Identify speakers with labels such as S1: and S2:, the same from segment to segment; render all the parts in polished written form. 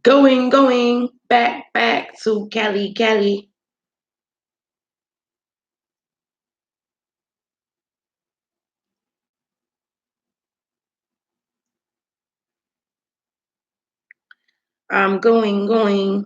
S1: Going, back to Cali. I'm going.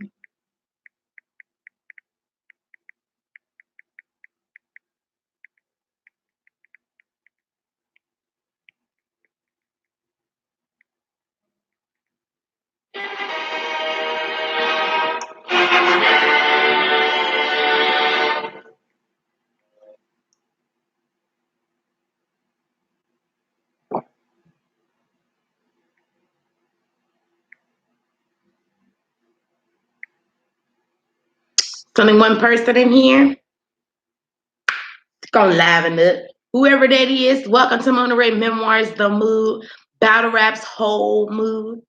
S1: 21 person in here. It's gonna liven up. Whoever that is, welcome to Monterey Memoirs, The Mood, Battle Rap's Whole Mood.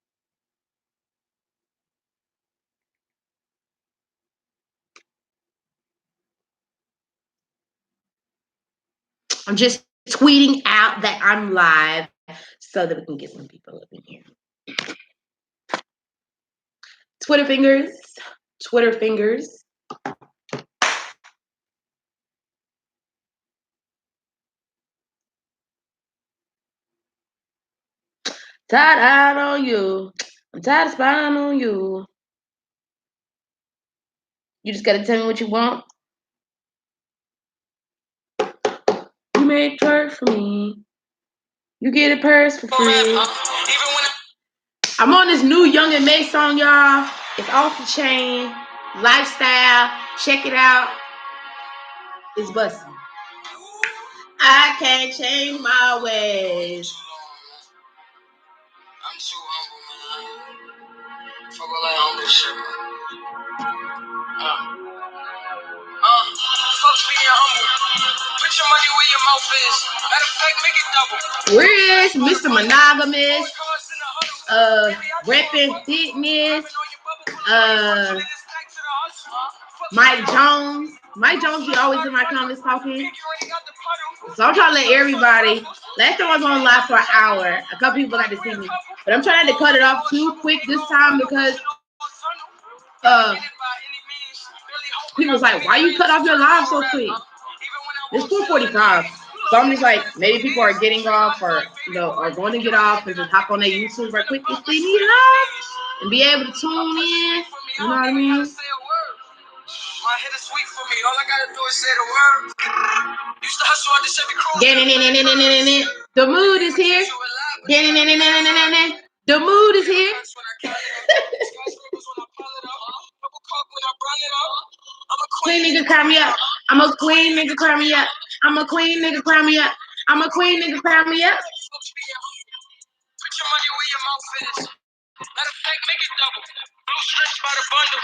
S1: I'm just tweeting out that I'm live so that we can get some people up in here. Twitter fingers. Tired out on you. I'm tired of spying on you. You just gotta tell me what you want. You made twerk for me. You get a purse for free. I'm on this new Young and May song, y'all. It's Off the Chain, Lifestyle. Check it out. It's busting. I can't change my ways. I'm too humble, man. Fuck all that humble shit, man. Fuck being humble. Put your money where your mouth is. Matter of fact, make it double. Where is Mr. Monogamous? Reppin' Fitness. Mike Jones. Mike Jones be always in my comments talking. So I'm trying to let everybody. Last time I was on live for an hour. A couple people got to see me. But I'm trying to cut it off too quick this time because people was like, why you cut off your live so quick? It's 4:45. So I'm just like, maybe people are getting off or are going to get off and just hop on their YouTube right quick and see me live and be able to tune in. You know what I mean? My head is sweet for me. All I gotta do is say the word. Used to hustle out the Chevy Cruze. The mood is here. The mood is here. I'm a queen, nigga, cry me up. I'm a queen, nigga, cry me up. I'm a queen, nigga, cry me up. I'm a queen, nigga, cry me up. Put your money where your mouth is. Matter of fact, make it double. Blue strips by the bundle.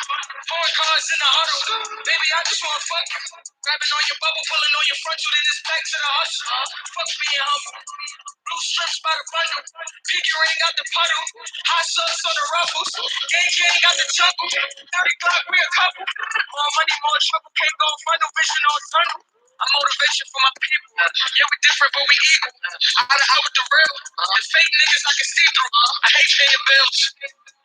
S1: Foreign cars in the huddle. Baby, I just wanna fuck you. Grabbing on your bubble, pulling on your front, you then it's back to the hustle. Fuck being humble. Blue strips by the bundle. Pinky ring out the puddle. Hot sauce on the ruffles. Gang got the chuckle. 30 Glock, we a couple. More money, more trouble. Can't go front, no vision on tunnel. I'm motivation for my people. Yeah, we different, but we equal. Out with the real. The fake niggas I can see through. I hate paying bills.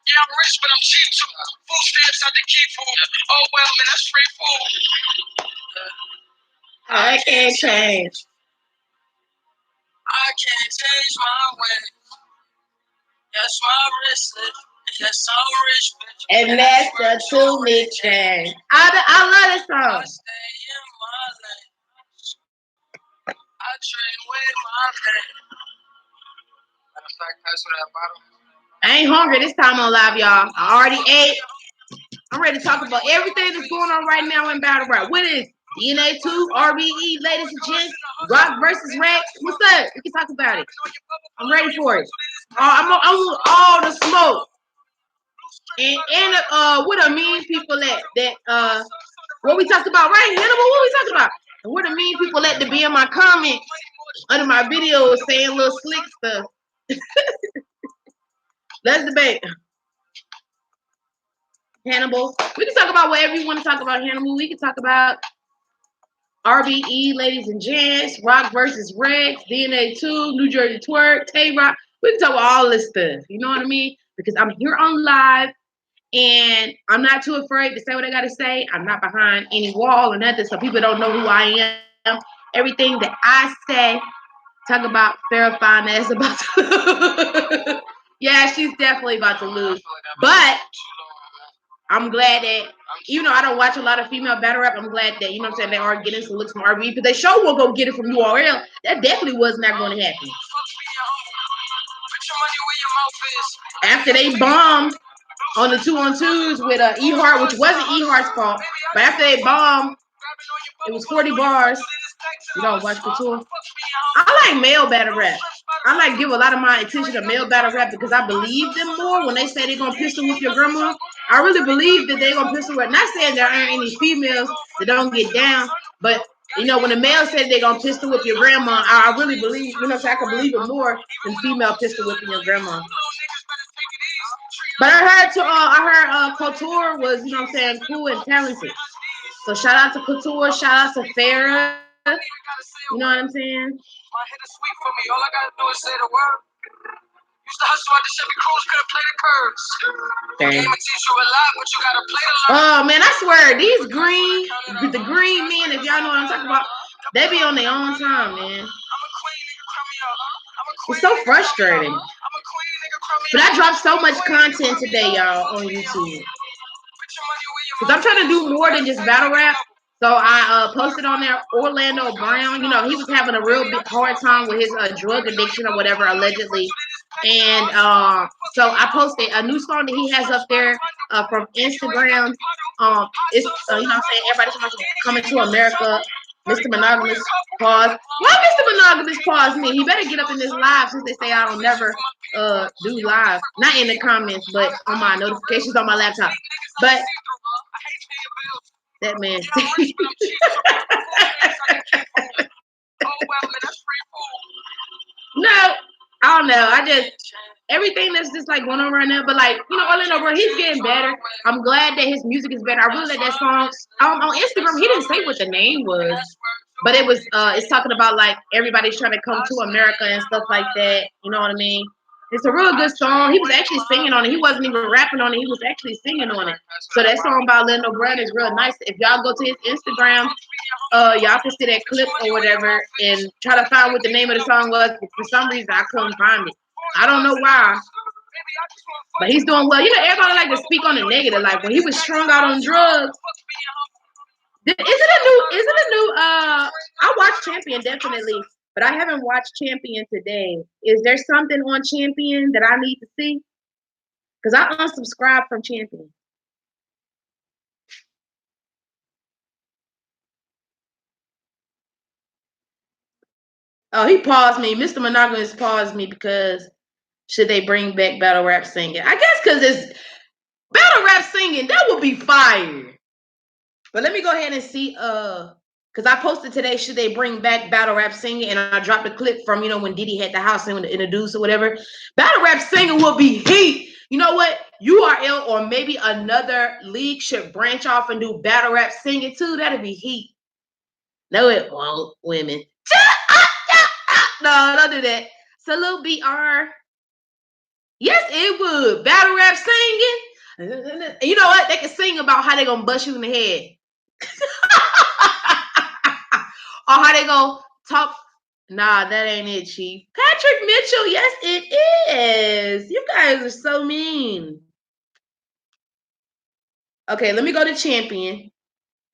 S1: Yeah, I'm rich, but I'm cheap too. Food stamps out the key food. Oh well, man, that's free food. I can't change. I can't change my way. Yes, my wristlet. Yes, I'm rich, bitch. And that's the two-me chain. I love this song. I stay in my lane. I train with my lane. Matter of fact, pass with that bottle. I ain't hungry this time on live, y'all. I already ate. I'm ready to talk about everything that's going on right now in Battle Rap. What is DNA 2, RBE, ladies and gents, Rock versus Rex? What's up? We can talk about it. I'm ready for it. I want all the smoke. And what are mean people that what we talked about, right? Hannibal, what we talking about? And what are mean people to be in my comments under my videos saying little slick stuff. Let's debate. Hannibal. We can talk about whatever you want to talk about, Hannibal. We can talk about RBE, ladies and gents, Rock versus Rex, DNA 2, New Jersey Twerk, Tay Rock. We can talk about all this stuff. You know what I mean? Because I'm here on live And I'm not too afraid to say what I got to say. I'm not behind any wall or nothing, so people don't know who I am. Everything that I say, talk about Farrah Fines about to yeah, she's definitely about to lose. But I'm glad that, even though I don't watch a lot of female battle rap, I'm glad that, you know what I'm saying, they are getting some looks from RB, but they sure will go get it from URL. That definitely was not going to happen. After they bombed on the 2-on-2s with E-Heart, which wasn't E-Heart's fault, but after they bombed, it was 40 bars. You don't watch Couture? I like male battle rap. I like give a lot of my attention to male battle rap because I believe them more when they say they're gonna pistol whip your grandma. I really believe that they're gonna pistol whip. Not saying there aren't any females that don't get down, but you know, when the male says they're gonna pistol whip your grandma, I really believe, you know, so I can believe it more than female pistol whipping your grandma. But I heard Couture was, you know what I'm saying, cool and talented. So shout out to Couture, shout out to Farrah. You know what I'm saying? My head is sweet for me. All I gotta do is say the word. Used to hustle at the Chevy Cruze, couldn't play the curves. Game will teach you a lot, but you gotta play to learn. Oh man, I swear, these the green men, if y'all know what I'm talking about, they be on their own time, man. It's so frustrating. But I dropped so much content today, y'all, on YouTube. Because I'm trying to do more than just battle rap. So I posted on there Orlando Brown. You know, he was having a real big hard time with his drug addiction or whatever, allegedly. And so I posted a new song that he has up there from Instagram. It's, you know what I'm saying, everybody's coming to America. Mr. Monogamous pause. Why Mr. Monogamous pause me? He better get up in this live since they say I don't never do live. Not in the comments, but on my notifications on my laptop. But that man. No, I don't know. I just everything that's just like going on right now. But like, you know, Orlando Brown, he's getting better. I'm glad that his music is better. I really like that song. On Instagram, he didn't say what the name was, but it was it's talking about like everybody's trying to come to America and stuff like that. You know what I mean? It's a real good song. He was actually singing on it. He wasn't even rapping on it. He was actually singing on it. So that song by Orlando Brown is real nice. If y'all go to his Instagram, y'all can see that clip or whatever and try to find what the name of the song was. But for some reason, I couldn't find it. I don't know why. But he's doing well. You know, everybody like to speak on the negative. Like when he was strung out on drugs. Is it a new I watched Champion definitely, but I haven't watched Champion today. Is there something on Champion that I need to see? Because I unsubscribed from Champion. Oh, he paused me. Mr. Monogamous paused me because should they bring back battle rap singing? I guess because it's battle rap singing, that would be fire. But let me go ahead and see because I posted today, should they bring back battle rap singing? And I dropped a clip from, you know, when Diddy had the house and introduced or whatever. Battle rap singing will be heat. You know what? URL or maybe another league should branch off and do battle rap singing too. That'd be heat. No, it won't, women. No, don't do that. Salute BR. Yes, it would. Battle rap singing. You know what? They can sing about how they gonna bust you in the head. Or how they gonna talk. Nah, that ain't it, Chief. Patrick Mitchell, yes, it is. You guys are so mean. Okay, let me go to Champion.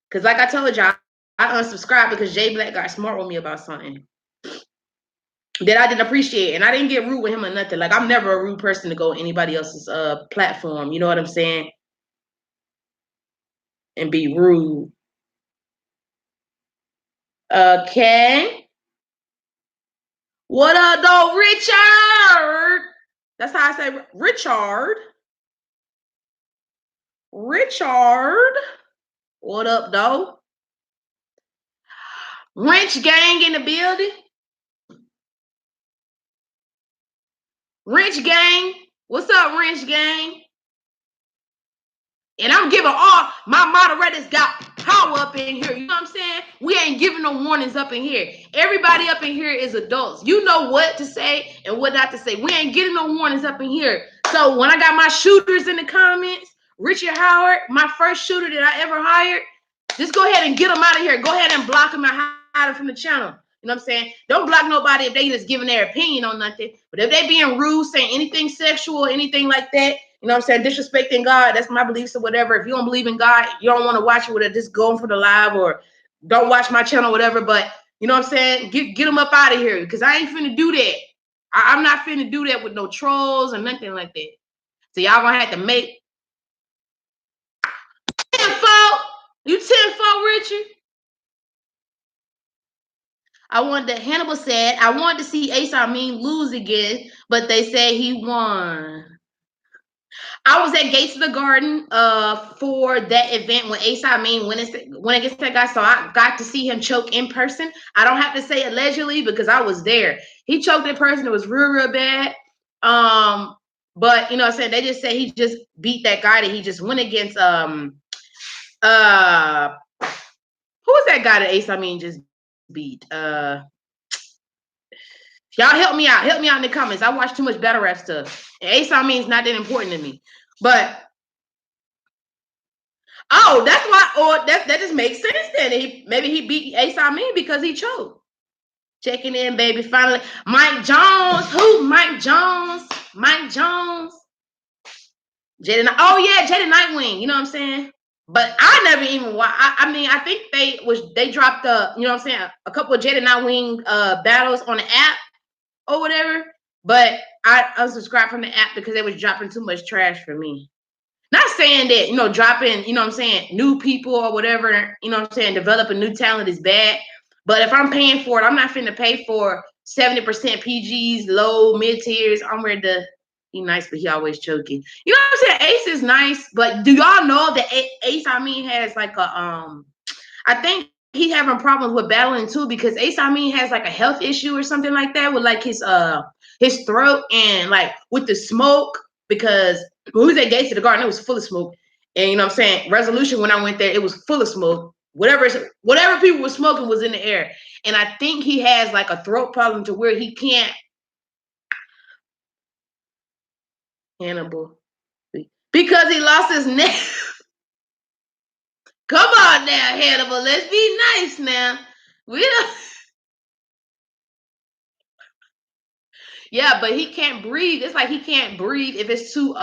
S1: Because like I told y'all, I unsubscribed because Jay Black got smart with me about something that I didn't appreciate. And I didn't get rude with him or nothing. Like, I'm never a rude person to go on anybody else's platform. You know what I'm saying? And be rude. Okay. What up, though, Richard? That's how I say Richard. Richard. What up, though? Wrench gang in the building. Wrench gang. What's up, Wrench gang? And I'm giving all my moderators got power up in here. You know what I'm saying? We ain't giving no warnings up in here. Everybody up in here is adults. You know what to say and what not to say. We ain't getting no warnings up in here. So when I got my shooters in the comments, Richard Howard, my first shooter that I ever hired, just go ahead and get him out of here. Go ahead and block him and hide him from the channel. You know what I'm saying? Don't block nobody if they just giving their opinion on nothing. But if they being rude, saying anything sexual, anything like that, you know what I'm saying, disrespecting God, that's my beliefs or whatever. If you don't believe in God, you don't want to watch it with it, just go for the live or don't watch my channel, whatever. But you know what I'm saying? Get them up out of here because I ain't finna do that. I'm not finna do that with no trolls or nothing like that. So y'all gonna have to make tenfold. You tenfold, Richard. Hannibal said, I wanted to see Ace Amin lose again, but they said he won. I was at Gates of the Garden for that event when Ace Amin went against that guy, so I got to see him choke in person. I don't have to say allegedly because I was there. He choked in person. It was real bad. But you know what I'm saying? They just said he just beat that guy that he just went against. Who was that guy that Ace Amin just beat? Y'all help me out. Help me out in the comments. I watch too much battle rap stuff. And Ace Amin's not that important to me. But oh, that's why. Or that just makes sense then. Maybe he beat Ace Amin because he choked. Checking in, baby. Finally, Mike Jones. Who? Mike Jones. Mike Jones. Jada. Oh yeah, Jada Nightwing. You know what I'm saying? But I never even watched. I mean, I think they dropped you know what I'm saying, a couple of Jada Nightwing battles on the app or whatever. But I unsubscribed from the app because they was dropping too much trash for me. Not saying that, you know, dropping, you know what I'm saying, new people or whatever, you know what I'm saying, developing new talent is bad. But if I'm paying for it, I'm not finna pay for 70% PGs, low, mid-tiers. I'm ready to be nice, but he always choking. You know what I'm saying? Ace is nice, but do y'all know that Ace Amin has like a, I think he having problems with battling too because Ace Amin has like a health issue or something like that with like his throat and like with the smoke because when we was at Gates of the Garden, it was full of smoke. And you know what I'm saying? Resolution, when I went there, it was full of smoke. Whatever people were smoking was in the air. And I think he has like a throat problem to where he can't. Hannibal. Because he lost his neck. Come on now, Hannibal. Let's be nice now. We don't. Yeah, but he can't breathe. It's like he can't breathe if it's too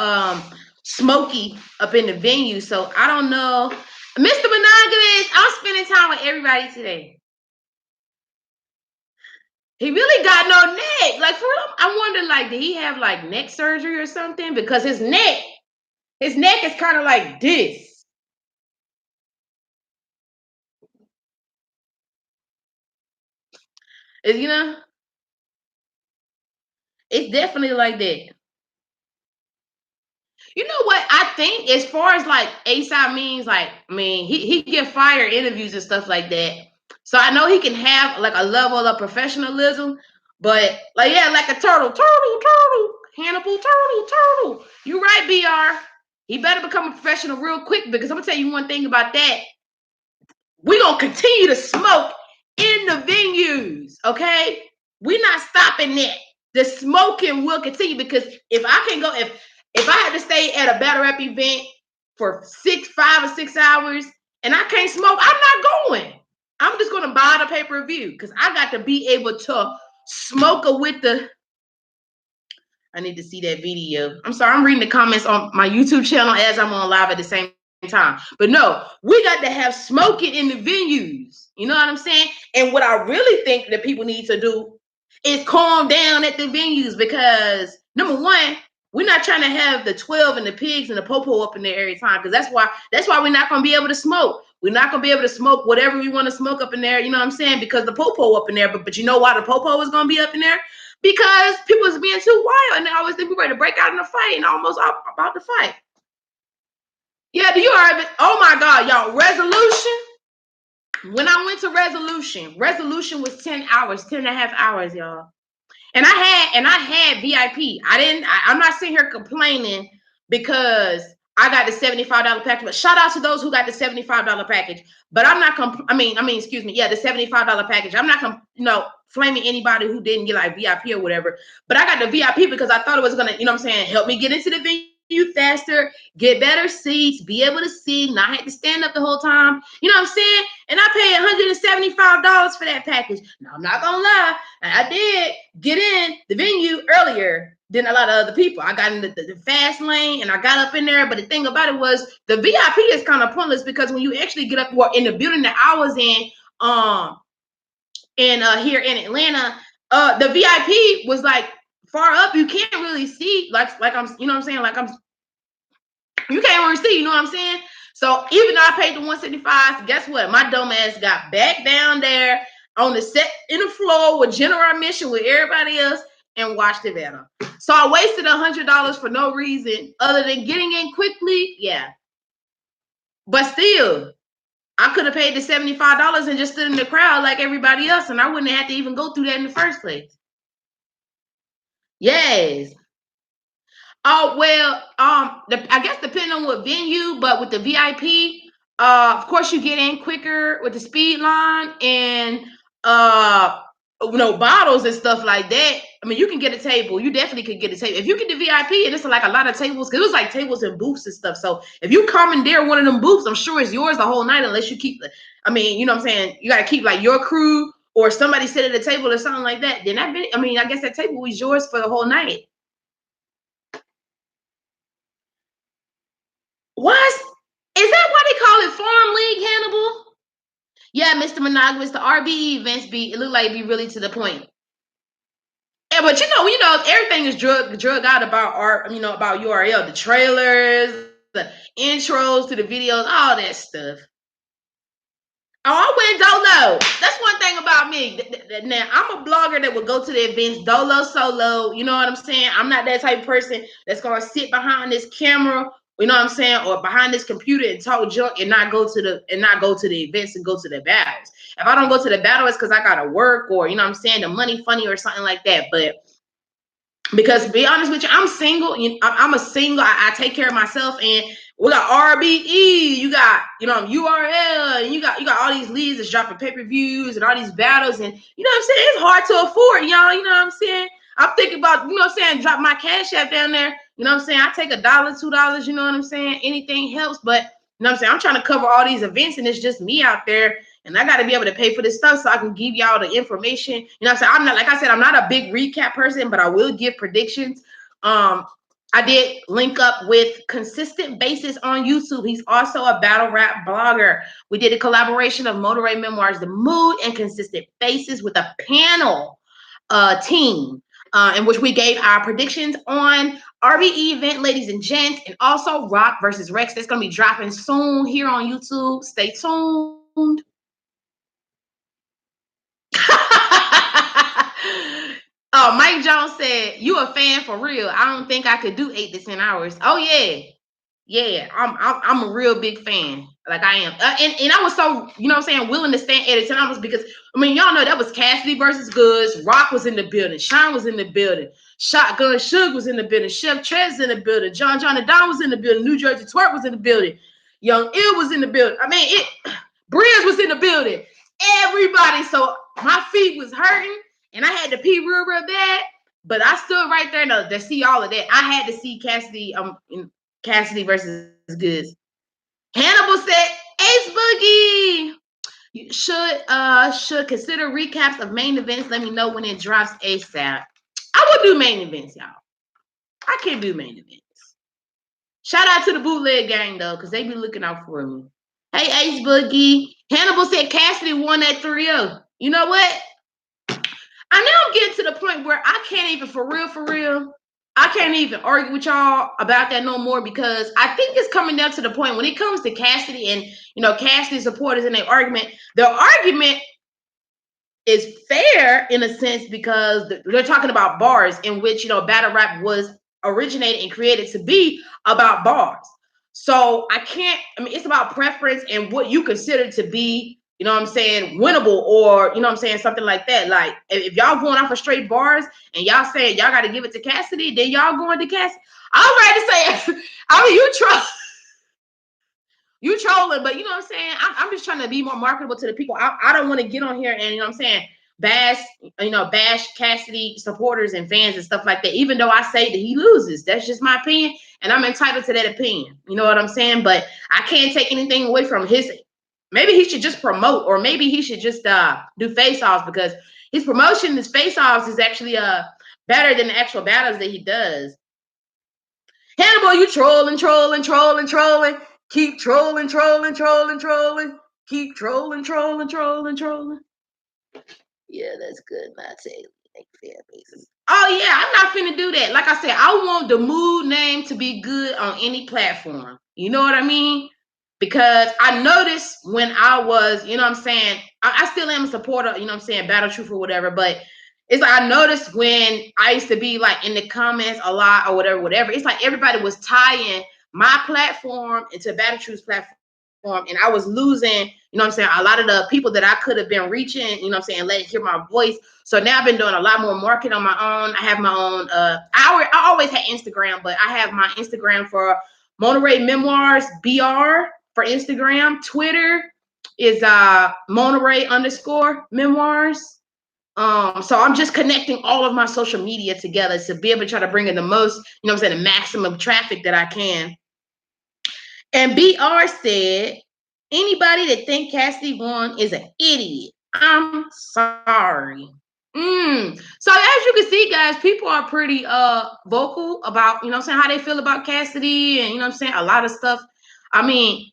S1: smoky up in the venue. So I don't know. Mr. Monogamous, I'm spending time with everybody today. He really got no neck. Like for real, I wonder, like, did he have like neck surgery or something? Because his neck is kind of like this. You know, it's definitely like that. You know what? I think as far as like Ace Amin's, like, I mean, he get fire interviews and stuff like that. So I know he can have like a level of professionalism, but like, yeah, like a turtle, Hannibal, turtle. You right, BR. He better become a professional real quick because I'm gonna tell you one thing about that. We're gonna continue to smoke in the venues, okay? We're not stopping that. The smoking will continue because if I can go, if I had to stay at a battle rap event for 5 or 6 hours and I can't smoke, I'm not going. I'm just gonna buy the pay-per-view because I got to be able to smoke with the. I need to see that video. I'm sorry, I'm reading the comments on my YouTube channel as I'm on live at the same time. But no, we got to have smoking in the venues. You know what I'm saying? And what I really think that people need to do is calm down at the venues because number one, we're not trying to have the 12 and the pigs and the popo up in there every time because that's why we're not going to be able to smoke. We're not going to be able to smoke whatever we want to smoke up in there. You know what I'm saying? Because the popo up in there. But you know why the popo is going to be up in there? Because people is being too wild and they always think we're ready to break out in a fight and almost about to fight. Yeah, do you heard it? Oh my God, y'all. Resolution. When I went to Resolution was 10 hours, 10 and a half hours, y'all. And I had VIP. I'm not sitting here complaining because I got the $75 package. But shout out to those who got the $75 package. But I'm not excuse me, yeah, the $75 package. I'm not flaming anybody who didn't get like VIP or whatever. But I got the VIP because I thought it was gonna, you know what I'm saying, help me get into the venue you faster, get better seats, be able to see, not have to stand up the whole time. You know what I'm saying? And I paid $175 for that package. Now, I'm not gonna lie, I did get in the venue earlier than a lot of other people. I got in the fast lane and I got up in there. But the thing about it was the VIP is kind of pointless because when you actually get up in the building that I was in, here in Atlanta, the VIP was like far up. You can't really see, like I'm, you know what I'm saying? Like you can't really see, you know what I'm saying? So even though I paid the $175, guess what? My dumb ass got back down there on the set in the floor with general admission with everybody else and watched the battle. So I wasted $100 for no reason other than getting in quickly. Yeah. But still, I could have paid the $75 and just stood in the crowd like everybody else, and I wouldn't have had to even go through that in the first place. Yes. Oh, well, I guess depending on what venue, but with the VIP, of course you get in quicker with the speed line and bottles and stuff like that. I mean, you can get a table. You definitely could get a table. If you get the VIP, and it's like a lot of tables, because it was like tables and booths and stuff. So if you commandeer one of them booths, I'm sure it's yours the whole night unless you keep I mean, you know what I'm saying? You got to keep like your crew or somebody sit at a table or something like that. Then I guess that table was yours for the whole night. What? Is that why they call it Farm League, Hannibal? Yeah, Mr. Monogamous, the RBE events it look like it be really to the point. Yeah, but you know, everything is drug out about art, about URL, the trailers, the intros to the videos, all that stuff. Oh, I went dolo. That's one thing about me. Now, I'm a blogger that would go to the events dolo solo. You know what I'm saying? I'm not that type of person that's going to sit behind this camera, you know what I'm saying, or behind this computer and talk junk and not go to the events and go to the battles. If I don't go to the battle, it's because I got to work or, you know what I'm saying, the money funny or something like that. But because to be honest with you, I'm single. I'm a single. I take care of myself, and we got RBE. You got URL, and you got all these leads that's dropping pay-per-views and all these battles, and you know what I'm saying. It's hard to afford, y'all. You know what I'm saying. I'm thinking about drop my cash app down there. You know what I'm saying. I take $1, $2. You know what I'm saying. Anything helps, but you know what I'm saying. I'm trying to cover all these events, and it's just me out there. And I got to be able to pay for this stuff so I can give y'all the information. You know what I'm saying? I'm not a big recap person, but I will give predictions. I did link up with Consistent Basis on YouTube. He's also a battle rap blogger. We did a collaboration of Motorway Memoirs, The Mood, and Consistent Basis with a panel team in which we gave our predictions on RBE event, ladies and gents, and also Rock versus Rex. That's going to be dropping soon here on YouTube. Stay tuned. Oh, Mike Jones said, "You a fan for real? I don't think I could do 8 to 10 hours." Oh yeah. I'm a real big fan. Like I am, and I was so willing to stand 8 to 10 hours because y'all know that was Cassidy versus Goods. Rock was in the building. Sean was in the building. Shotgun Suge was in the building. Chef Trez in the building. John and Don was in the building. New Jersey Twerk was in the building. Young Ill was in the building. Briz was in the building. Everybody. So my feet was hurting. And I had to pee real bad, but I stood right there to see all of that. I had to see Cassidy versus Goods. Hannibal said, "Ace Boogie, you should consider recaps of main events. Let me know when it drops ASAP." I would do main events, y'all. I can't do main events. Shout out to the bootleg gang though, because they be looking out for me. Hey, Ace Boogie. Hannibal said Cassidy won that 3-0. You know what? I know I'm getting to the point where I can't even, for real, I can't even argue with y'all about that no more because I think it's coming down to the point when it comes to Cassidy and, Cassidy supporters in their argument, the argument is fair in a sense because they're talking about bars in which, battle rap was originated and created to be about bars. So it's about preference and what you consider to be, winnable or, something like that. Like if y'all going off of straight bars and y'all saying y'all got to give it to Cassidy, then y'all going to Cassidy. I'm ready to say, you trolling, but you know what I'm saying? I'm just trying to be more marketable to the people. I don't want to get on here and, bash Cassidy supporters and fans and stuff like that, even though I say that he loses. That's just my opinion, and I'm entitled to that opinion. You know what I'm saying? But I can't take anything away from his. Maybe he should just promote, or maybe he should just do face-offs, because his promotion, his face-offs, is actually better than the actual battles that he does. Hannibal, you trolling. Keep trolling. Keep trolling. Yeah, that's good, Matt Taylor. Oh yeah, I'm not finna do that. Like I said, I want the Mood name to be good on any platform. You know what I mean? Because I noticed when I was, you know what I'm saying, I still am a supporter, you know what I'm saying, Battle Truth or whatever, but it's like I noticed when I used to be like in the comments a lot or whatever. It's like everybody was tying my platform into Battle Truth's platform, and I was losing, you know what I'm saying, a lot of the people that I could have been reaching, you know what I'm saying, letting hear my voice. So now I've been doing a lot more marketing on my own. I have my own, I always had Instagram, but I have my Instagram for Mona Ray Memoirs BR for Instagram. Twitter is Mona Ray _memoirs. So I'm just connecting all of my social media together to be able to try to bring in the most, you know what I'm saying, the maximum traffic that I can. And BR said, anybody that think Cassidy won is an idiot. I'm sorry. So as you can see, guys, people are pretty vocal about, you know what I'm saying, how they feel about Cassidy, and you know what I'm saying, a lot of stuff. I mean,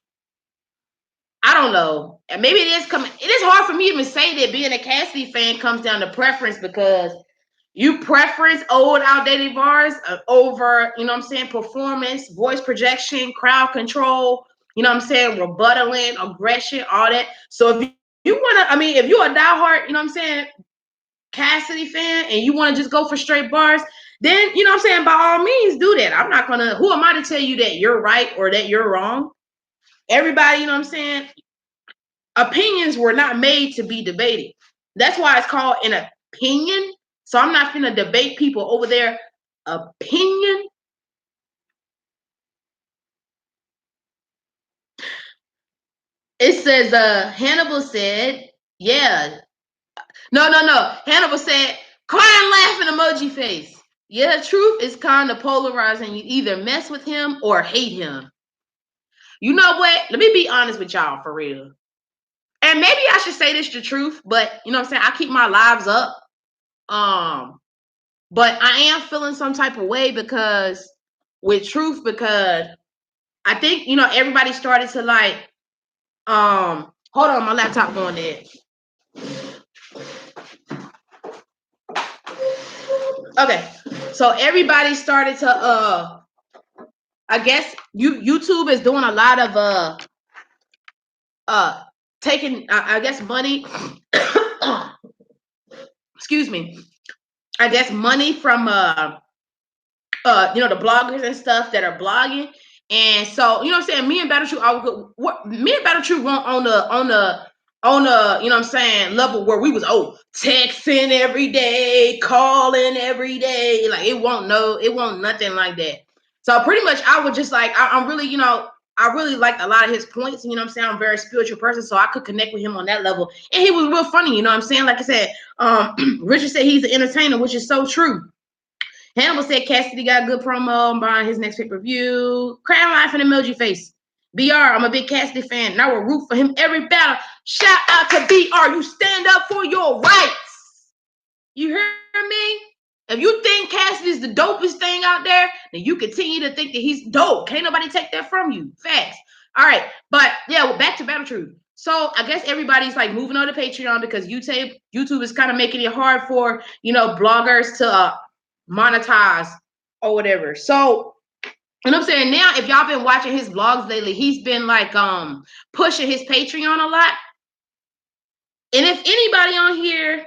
S1: I don't know. And maybe it is hard for me to even say that being a Cassidy fan comes down to preference, because you preference old outdated bars over, you know what I'm saying, performance, voice projection, crowd control, you know what I'm saying, rebuttaling, aggression, all that. So if you want to, I mean, if you're a diehard, you know what I'm saying, Cassidy fan, and you want to just go for straight bars, then, you know what I'm saying, by all means do that. I'm not gonna, who am I to tell you that you're right or that you're wrong? Everybody, you know what I'm saying, opinions were not made to be debated. That's why it's called an opinion. So I'm not gonna debate people over their opinion. It says Hannibal said, yeah. No. Hannibal said, crying laughing emoji face. Yeah, truth is kind of polarizing. You either mess with him or hate him. You know what? Let me be honest with y'all for real. And maybe I should say this the truth, but you know what I'm saying? I keep my lives up. But I am feeling some type of way because I think, you know, everybody started to like, hold on, my laptop going dead. Okay, so everybody started to I guess YouTube is doing a lot of taking I guess money excuse me, I guess money from you know, the bloggers and stuff that are blogging. And so, you know what I'm saying, me and Battle Truth, me and Battle Truth weren't on the you know what I'm saying, level where we was texting every day, calling every day. Like it won't nothing like that. So pretty much I would just like, I'm really, you know, I really liked a lot of his points. You know what I'm saying? I'm a very spiritual person, so I could connect with him on that level. And he was real funny, you know what I'm saying? Like I said, Richard said he's an entertainer, which is so true. Hannibal said Cassidy got a good promo. I'm buying his next pay-per-view. Crying laughing emoji face. BR, I'm a big Cassidy fan, and I will root for him every battle. Shout out to BR. You stand up for your rights. You hear me? If you think Cassidy's the dopest thing out there, then you continue to think that he's dope. Can't nobody take that from you. Facts. All right. But yeah, well, back to Battle Truth. So I guess everybody's like moving on to Patreon because YouTube is kind of making it hard for, you know, bloggers to monetize or whatever. So, and I'm saying now, if y'all been watching his vlogs lately, he's been like pushing his Patreon a lot. And if anybody on here,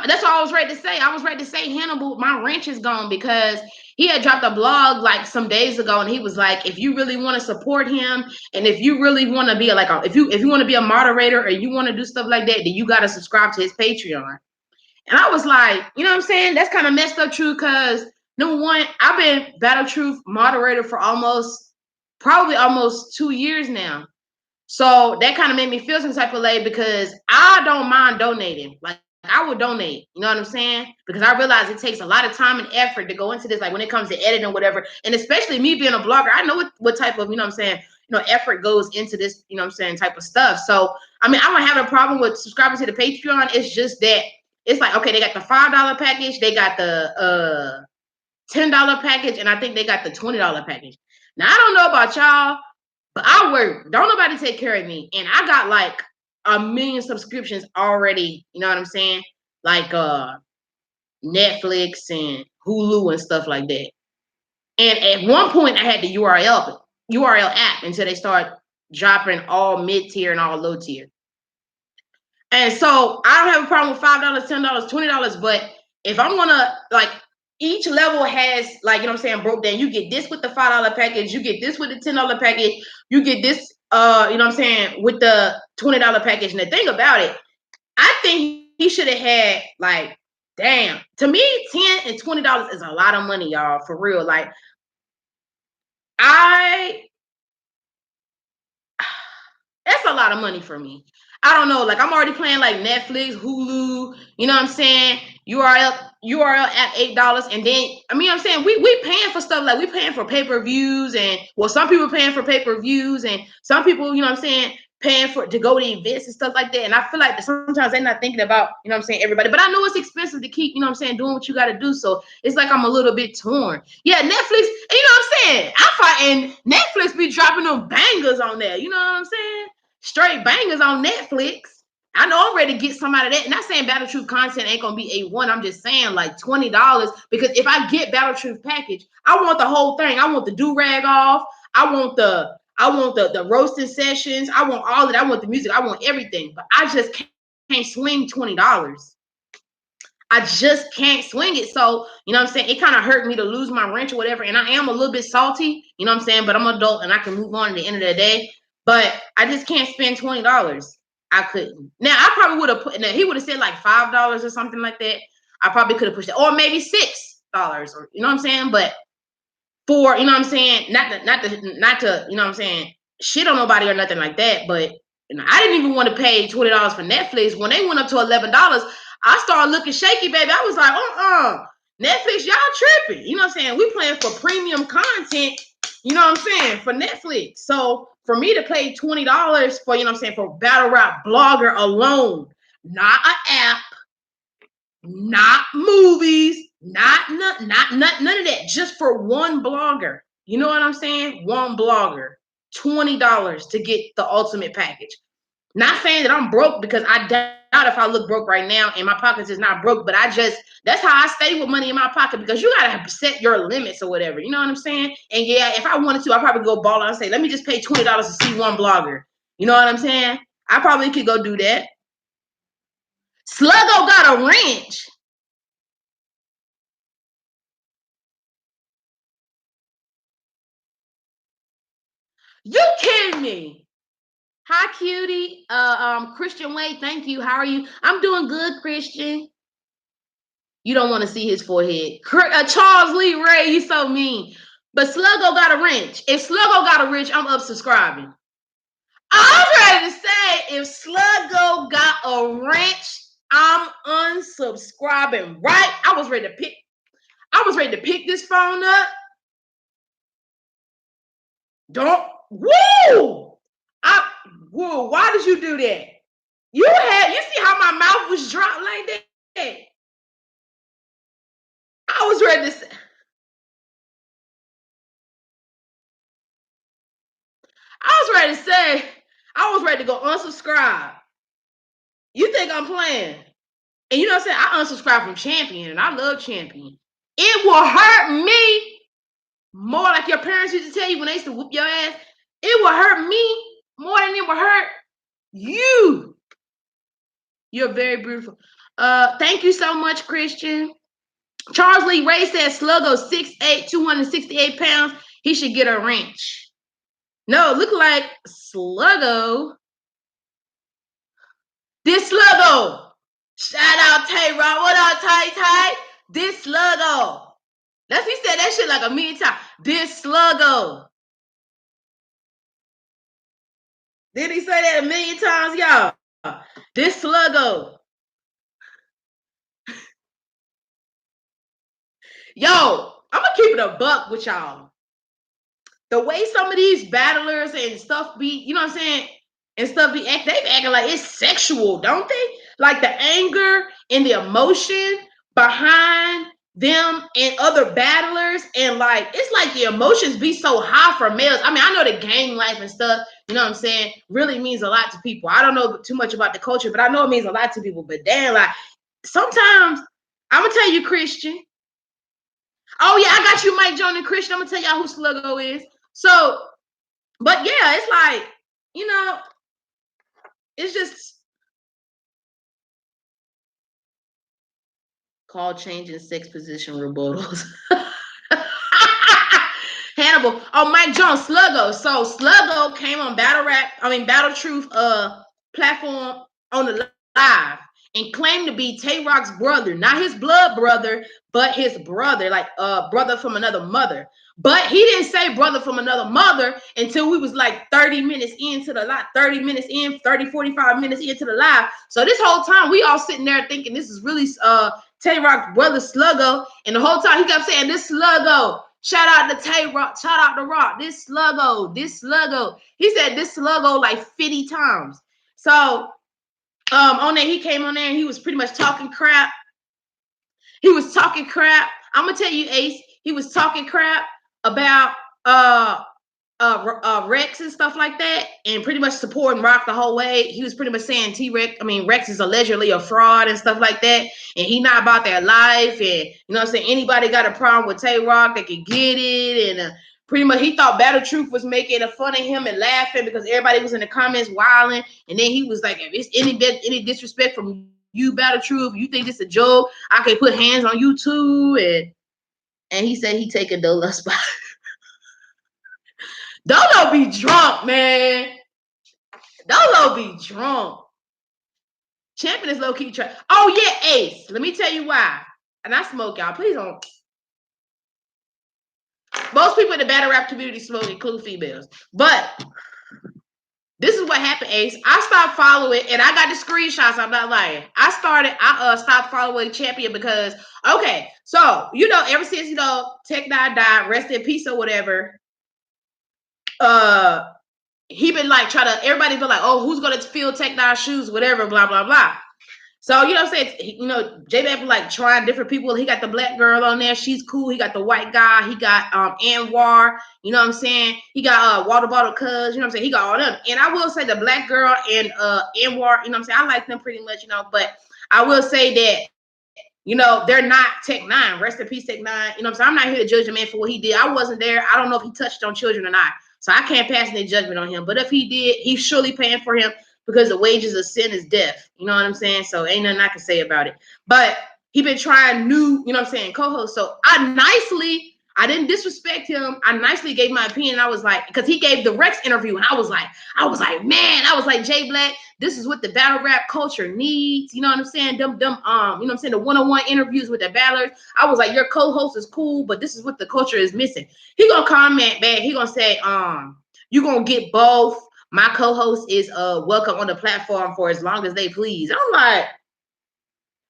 S1: that's all I was ready to say. I was ready to say Hannibal, my wrench is gone, because he had dropped a blog like some days ago, and he was like, if you really want to support him, and if you really want to be if you want to be a moderator or you want to do stuff like that, then you got to subscribe to his Patreon. And I was like, you know what I'm saying? That's kind of messed up, true, because number one, I've been Battle Truth moderator for probably almost 2 years now. So that kind of made me feel some type of way because I don't mind donating. Like I would donate, you know what I'm saying? Because I realize it takes a lot of time and effort to go into this, like when it comes to editing or whatever. And especially me being a blogger, I know what type of, you know what I'm saying, effort goes into this, you know what I'm saying, type of stuff. So, I mean, I don't have a problem with subscribing to the Patreon. It's just that it's like, okay, they got the $5 package, they got the $10 package, and I think they got the $20 package. Now, I don't know about y'all, but I work. Don't nobody take care of me. And I got like a million subscriptions already, you know what I'm saying? Like Netflix and Hulu and stuff like that. And at one point I had the URL app until they start dropping all mid-tier and all low tier. And so I don't have a problem with $5, $10, $20, but if I'm gonna like each level has like, you know what I'm saying, broke down. You get this with the $5 package, you get this with the $10 package, you get this you know what I'm saying, with the $20 package. And the thing about it, I think he should have had like, damn, to me, $10 and $20 is a lot of money, y'all, for real. Like that's a lot of money for me. I don't know. Like I'm already playing like Netflix, Hulu, you know what I'm saying? URL at $8. And then I mean I'm saying we paying for stuff, like we paying for pay-per-views, and well, some people paying for pay-per-views, and some people, you know what I'm saying, paying for to go to events and stuff like that. And I feel like that sometimes they're not thinking about, you know what I'm saying, everybody. But I know it's expensive to keep, you know what I'm saying, doing what you gotta do. So it's like I'm a little bit torn. Yeah, Netflix, you know what I'm saying? I find Netflix be dropping them bangers on there, you know what I'm saying? Straight bangers on Netflix. I know I'm ready to get some out of that. Not saying Battle Truth content ain't gonna be A1. I'm just saying like $20. Because if I get Battle Truth package, I want the whole thing. I want the do-rag off. I want the roasting sessions. I want all of that. I want the music. I want everything. But I just can't swing $20. I just can't swing it. So, you know what I'm saying? It kind of hurt me to lose my wrench or whatever. And I am a little bit salty, you know what I'm saying? But I'm an adult and I can move on at the end of the day. But I just can't spend $20. I couldn't. Now, I probably would have put, now he would have said like $5 or something like that. I probably could have pushed it. Or maybe $6, or, you know what I'm saying? But for, you know what I'm saying? Not to, you know what I'm saying, shit on nobody or nothing like that. But you know, I didn't even want to pay $20 for Netflix. When they went up to $11, I started looking shaky, baby. I was like, Netflix, y'all tripping. You know what I'm saying? We playing for premium content, you know what I'm saying, for Netflix. So for me to pay $20 for, you know what I'm saying, for Battle Rap Blogger alone, not an app, not movies, not none of that, just for one blogger. You know what I'm saying? One blogger, $20 to get the ultimate package. Not saying that I'm broke, because I doubt if I look broke right now and my pockets is not broke, but that's how I stay with money in my pocket, because you gotta set your limits or whatever. You know what I'm saying? And yeah, if I wanted to, I'd probably go ball out and say, let me just pay $20 to see one blogger. You know what I'm saying? I probably could go do that. Sluggo got a wrench. You kidding me? Hi, cutie. Christian Wade, thank you. How are you? I'm doing good, Christian. You don't want to see his forehead. Charles Lee Ray, you so mean. But Sluggo got a wrench. If Sluggo got a wrench, I'm up subscribing. I'm ready to say, if Sluggo got a wrench, I'm unsubscribing. Right? I was ready to pick this phone up. Don't. Woo! Whoa, why did you do that? You see how my mouth was dropped like that? I was ready to say, I was ready to go unsubscribe. You think I'm playing? And you know what I'm saying? I unsubscribed from Champion, and I love Champion. It will hurt me more, like your parents used to tell you when they used to whoop your ass. It will hurt me more than it will hurt you. You're very beautiful. Thank you so much, Christian. Charles Lee Ray says Sluggo 6'8", 268 pounds. He should get a wrench. No, look like Sluggo. This Sluggo. Shout out Tay Rock. What up, Tay? This Sluggo. He said that shit like a million times. This Sluggo. Did he say that a million times, y'all? This sluggo. Yo, I'm gonna keep it a buck with y'all. The way some of these battlers and stuff be, you know what I'm saying, and stuff be act, they be acting like it's sexual, don't they? Like the anger and the emotion behind them and other battlers, and like it's like the emotions be so high for males. I mean, I know the gang life and stuff, you know what I'm saying, really means a lot to people. I don't know too much about the culture, but I know it means a lot to people. But damn, like sometimes I'm gonna tell you, Christian. Oh yeah, I got you, Mike Jones and Christian. I'm gonna tell y'all who Sluggo is. So, but yeah, it's like, you know, it's just called changing sex position rebuttals. Hannibal. Oh, Mike Jones, Sluggo. So Sluggo came on Battle Truth platform on the live and claimed to be Tay Rock's brother, not his blood brother, but his brother, like brother from another mother. But he didn't say brother from another mother until we was like 30 minutes into the live, 30 minutes in, 30, 45 minutes into the live. So this whole time we all sitting there thinking this is really Tay Rock's brother Sluggo. And the whole time he kept saying this Sluggo. Shout out to Tay Rock, shout out to Rock, this Sluggo, this Sluggo. He said this Sluggo like 50 times. So on there, he came on there and he was pretty much talking crap. He was talking crap. I'm gonna tell you, Ace, he was talking crap about Rex and stuff like that, and pretty much supporting Rock the whole way. He was pretty much saying Rex is allegedly a fraud and stuff like that, and he not about their life. And you know what I'm saying, anybody got a problem with Tay Rock, they could get it. And pretty much he thought Battle Truth was making a fun of him and laughing because everybody was in the comments wilding. And then he was like, if it's any disrespect from you, Battle Truth, you think this a joke, I can put hands on you too. And he said he taking Dolo's spot. Dolo be drunk, man. Dolo be drunk. Champion is low-key trash. Oh, yeah, Ace. Let me tell you why. And I smoke, y'all. Please don't. Most people in the battle rap community smoke, include females. But this is what happened, Ace. I stopped following, and I got the screenshots. I'm not lying. I stopped following Champion because, okay, so, you know, ever since, you know, Tech Nine died, rest in peace or whatever, he been like everybody been like, oh, who's gonna fill Tech Nine's shoes, whatever, blah, blah, blah. So, you know what I'm saying? You know, J-Bab like trying different people. He got the black girl on there. She's cool. He got the white guy. He got Anwar. You know what I'm saying? He got Water Bottle Cuz. You know what I'm saying? He got all them. And I will say the black girl and Anwar, you know what I'm saying? I like them pretty much, you know. But I will say that, you know, they're not Tech Nine. Rest in peace, Tech Nine. You know what I'm saying? I'm not here to judge a man for what he did. I wasn't there. I don't know if he touched on children or not. So I can't pass any judgment on him. But if he did, he's surely paying for him because the wages of sin is death. You know what I'm saying? So ain't nothing I can say about it. But he been trying new, you know what I'm saying, co-host. So I didn't disrespect him. I nicely gave my opinion. I was like, because he gave the Rex interview, and I was like, man, I was like, Jay Black, this is what the battle rap culture needs. You know what I'm saying? You know what I'm saying? The one-on-one interviews with the battlers. I was like, your co-host is cool, but this is what the culture is missing. He gonna comment back. He gonna say, you gonna get both. My co-host is welcome on the platform for as long as they please. I'm like,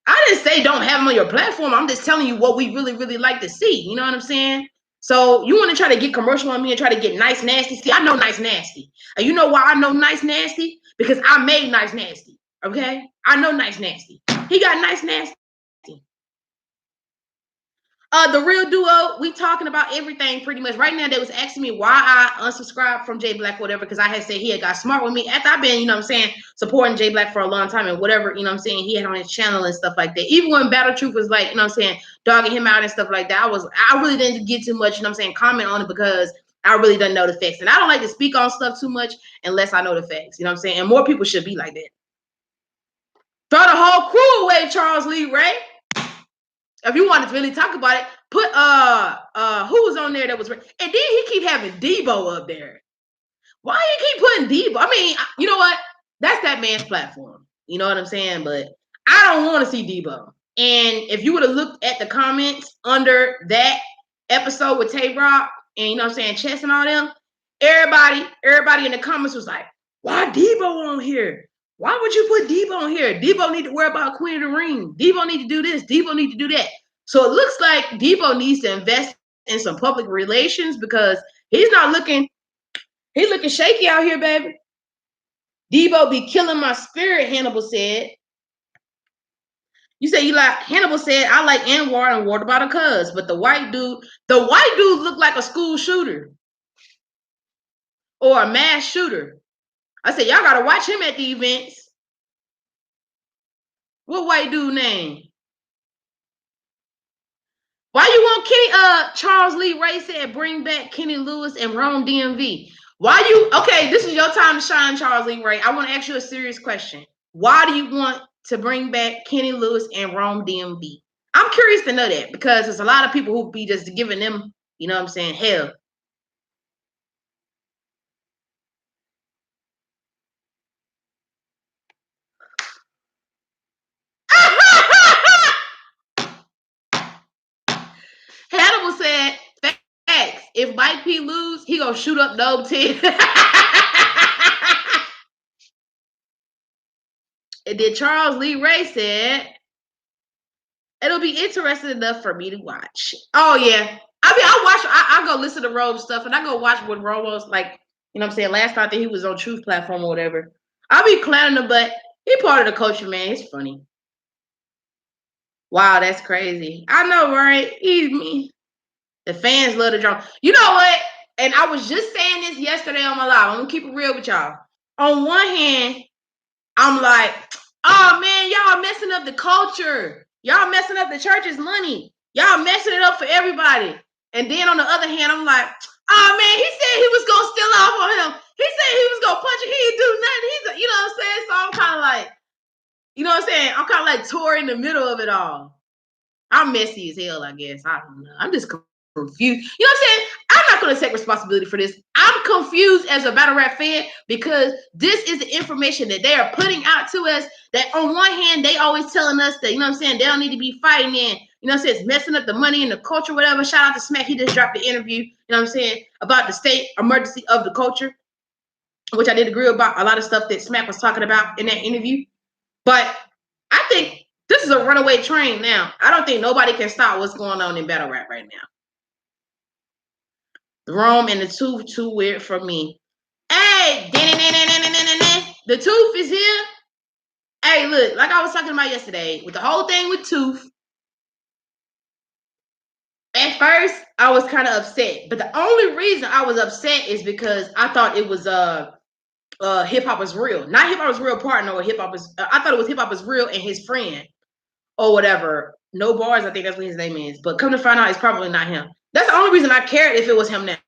S1: I didn't say don't have them on your platform. I'm just telling you what we really, really like to see. You know what I'm saying? So you want to try to get commercial on me and try to get Nice Nasty? See, I know Nice Nasty. And you know why I know Nice Nasty? Because I made Nice Nasty. Okay? I know Nice Nasty. He got Nice Nasty. The Real Duo, we talking about everything pretty much. Right now, they was asking me why I unsubscribed from Jay Black, whatever, because I had said he had got smart with me after I've been, you know what I'm saying, supporting Jay Black for a long time and whatever, you know what I'm saying, he had on his channel and stuff like that. Even when Battle Truth was like, you know what I'm saying, dogging him out and stuff like that, I really didn't get too much, you know what I'm saying, comment on it because I really didn't know the facts. And I don't like to speak on stuff too much unless I know the facts, you know what I'm saying? And more people should be like that. Throw the whole crew away, Charles Lee Ray. If you want to really talk about it, put who was on there that was, and then he keep having Debo up there. Why he keep putting Debo? I mean, you know what? That's that man's platform. You know what I'm saying? But I don't want to see Debo. And if you would have looked at the comments under that episode with Tay Rock and you know what I'm saying, Chess and all them, everybody in the comments was like, Why Debo on here? Why would you put Debo on here? Debo need to worry about Queen of the Ring. Debo need to do this. Debo need to do that. So it looks like Debo needs to invest in some public relations because he's not looking. He's looking shaky out here, baby. Debo be killing my spirit, Hannibal said. You say you like, Hannibal said, I like Anwar and Water Bottle Cuz, but the white dude looked like a school shooter or a mass shooter. I said, y'all gotta watch him at the events. What white dude name? Why you want Kenny? Charles Lee Ray said, bring back Kenny Lewis and Rome DMV. Why you? Okay, this is your time to shine, Charles Lee Ray. I want to ask you a serious question. Why do you want to bring back Kenny Lewis and Rome DMV? I'm curious to know that because there's a lot of people who be just giving them, you know what I'm saying, hell. Hannibal said, facts. If Mike P lose, he gonna shoot up Dope 10. And then Charles Lee Ray said, it'll be interesting enough for me to watch. Oh, yeah. I mean, I go listen to Rome stuff, and I go watch what Rome was like, you know what I'm saying? Last time that he was on Truth Platform or whatever. I'll be clowning him, but he part of the culture, man. It's funny. Wow, that's crazy. I know, right? He's me. The fans love the drama. You know what? And I was just saying this yesterday on my live. I'm gonna keep it real with y'all. On one hand, I'm like, oh man, y'all messing up the culture. Y'all messing up the church's money. Y'all messing it up for everybody. And then on the other hand, I'm like, oh man, he said he was gonna steal off on him. He said he was gonna punch him. He didn't do nothing. You know what I'm saying? So I'm kind of like, you know what I'm saying? I'm kind of like tore in the middle of it all. I'm messy as hell, I guess. I don't know. I'm just confused. You know what I'm saying? I'm not going to take responsibility for this. I'm confused as a battle rap fan because this is the information that they are putting out to us that on one hand, they always telling us that, you know what I'm saying, they don't need to be fighting in, you know what I'm saying, it's messing up the money and the culture, whatever. Shout out to Smack. He just dropped the interview, you know what I'm saying, about the state emergency of the culture, which I did agree about a lot of stuff that Smack was talking about in that interview. But I think this is a runaway train now. I don't think nobody can stop what's going on in battle rap right now. The Rome and the Tooth too weird for me. Hey, the Tooth is here. Hey, look, like I was talking about yesterday, with the whole thing with Tooth, at first I was kind of upset. But the only reason I was upset is because I thought it was Hip Hop Is Real. Not Hip Hop Is Real partner or Hip Hop Is I thought it was Hip Hop Is Real and his friend or whatever. No Bars, I think that's what his name is. But come to find out, it's probably not him. That's the only reason I cared if it was him now.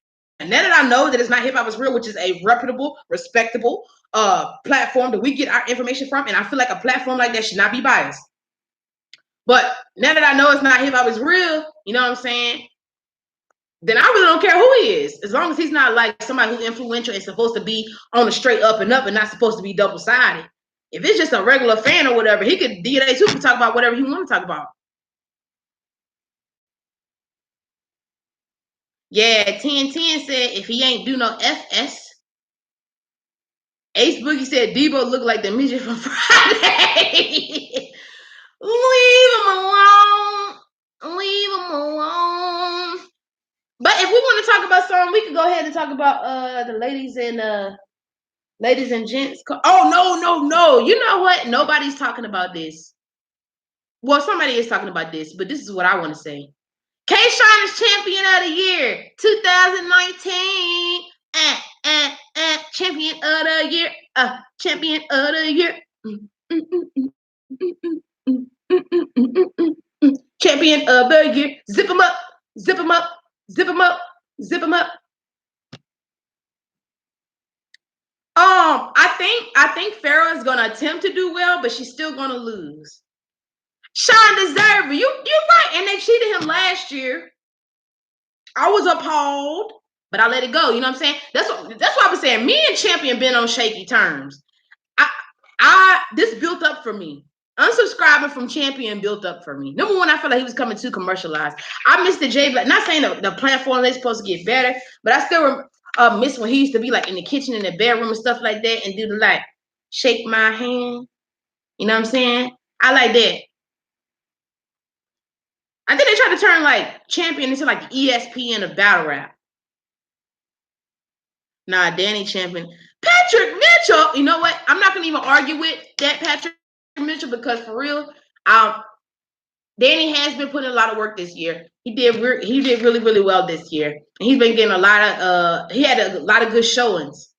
S1: And now that I know that it's not Hip Hop Is Real, which is a reputable, respectable platform that we get our information from, and I feel like a platform like that should not be biased. But now that I know it's not Hip Hop Is Real, you know what I'm saying? Then I really don't care who he is, as long as he's not like somebody who's influential and supposed to be on the straight up and not supposed to be double-sided. If it's just a regular fan or whatever, he could DNA too, could talk about whatever he want to talk about. Yeah, 1010 said if he ain't do no FS. Ace Boogie said Debo looked like the midget from Friday. Leave him alone. Leave him alone. But if we want to talk about something, we can go ahead and talk about the ladies and gents. Oh, no. You know what? Nobody's talking about this. Well, somebody is talking about this, but this is what I want to say. K-Shine is champion of the year, 2019. Champion of the year. Champion of the year. Champion of the year. Zip him up. Zip him up. Zip him up. Zip him up. I think Farrah is gonna attempt to do well, but she's still gonna lose. Sean deserve it. You're right. And they cheated him last year. I was appalled, but I let it go. You know what I'm saying? That's what I was saying. Me and Champion been on shaky terms. This built up for me. Unsubscribing from Champion built up for me. Number one, I feel like he was coming too commercialized. I missed the J Black. Not saying the platform they're supposed to get better, but I still miss when he used to be like in the kitchen, in the bedroom and stuff like that, and do the like shake my hand. You know what I'm saying? I like that. I think they tried to turn like Champion into like the ESPN of battle rap. Nah, Danny Champion. Patrick Mitchell. You know what? I'm not gonna even argue with that Patrick Mitchell because for real, Danny has been putting a lot of work this year. He did really, really well this year. And he's been getting a lot of he had a lot of good showings.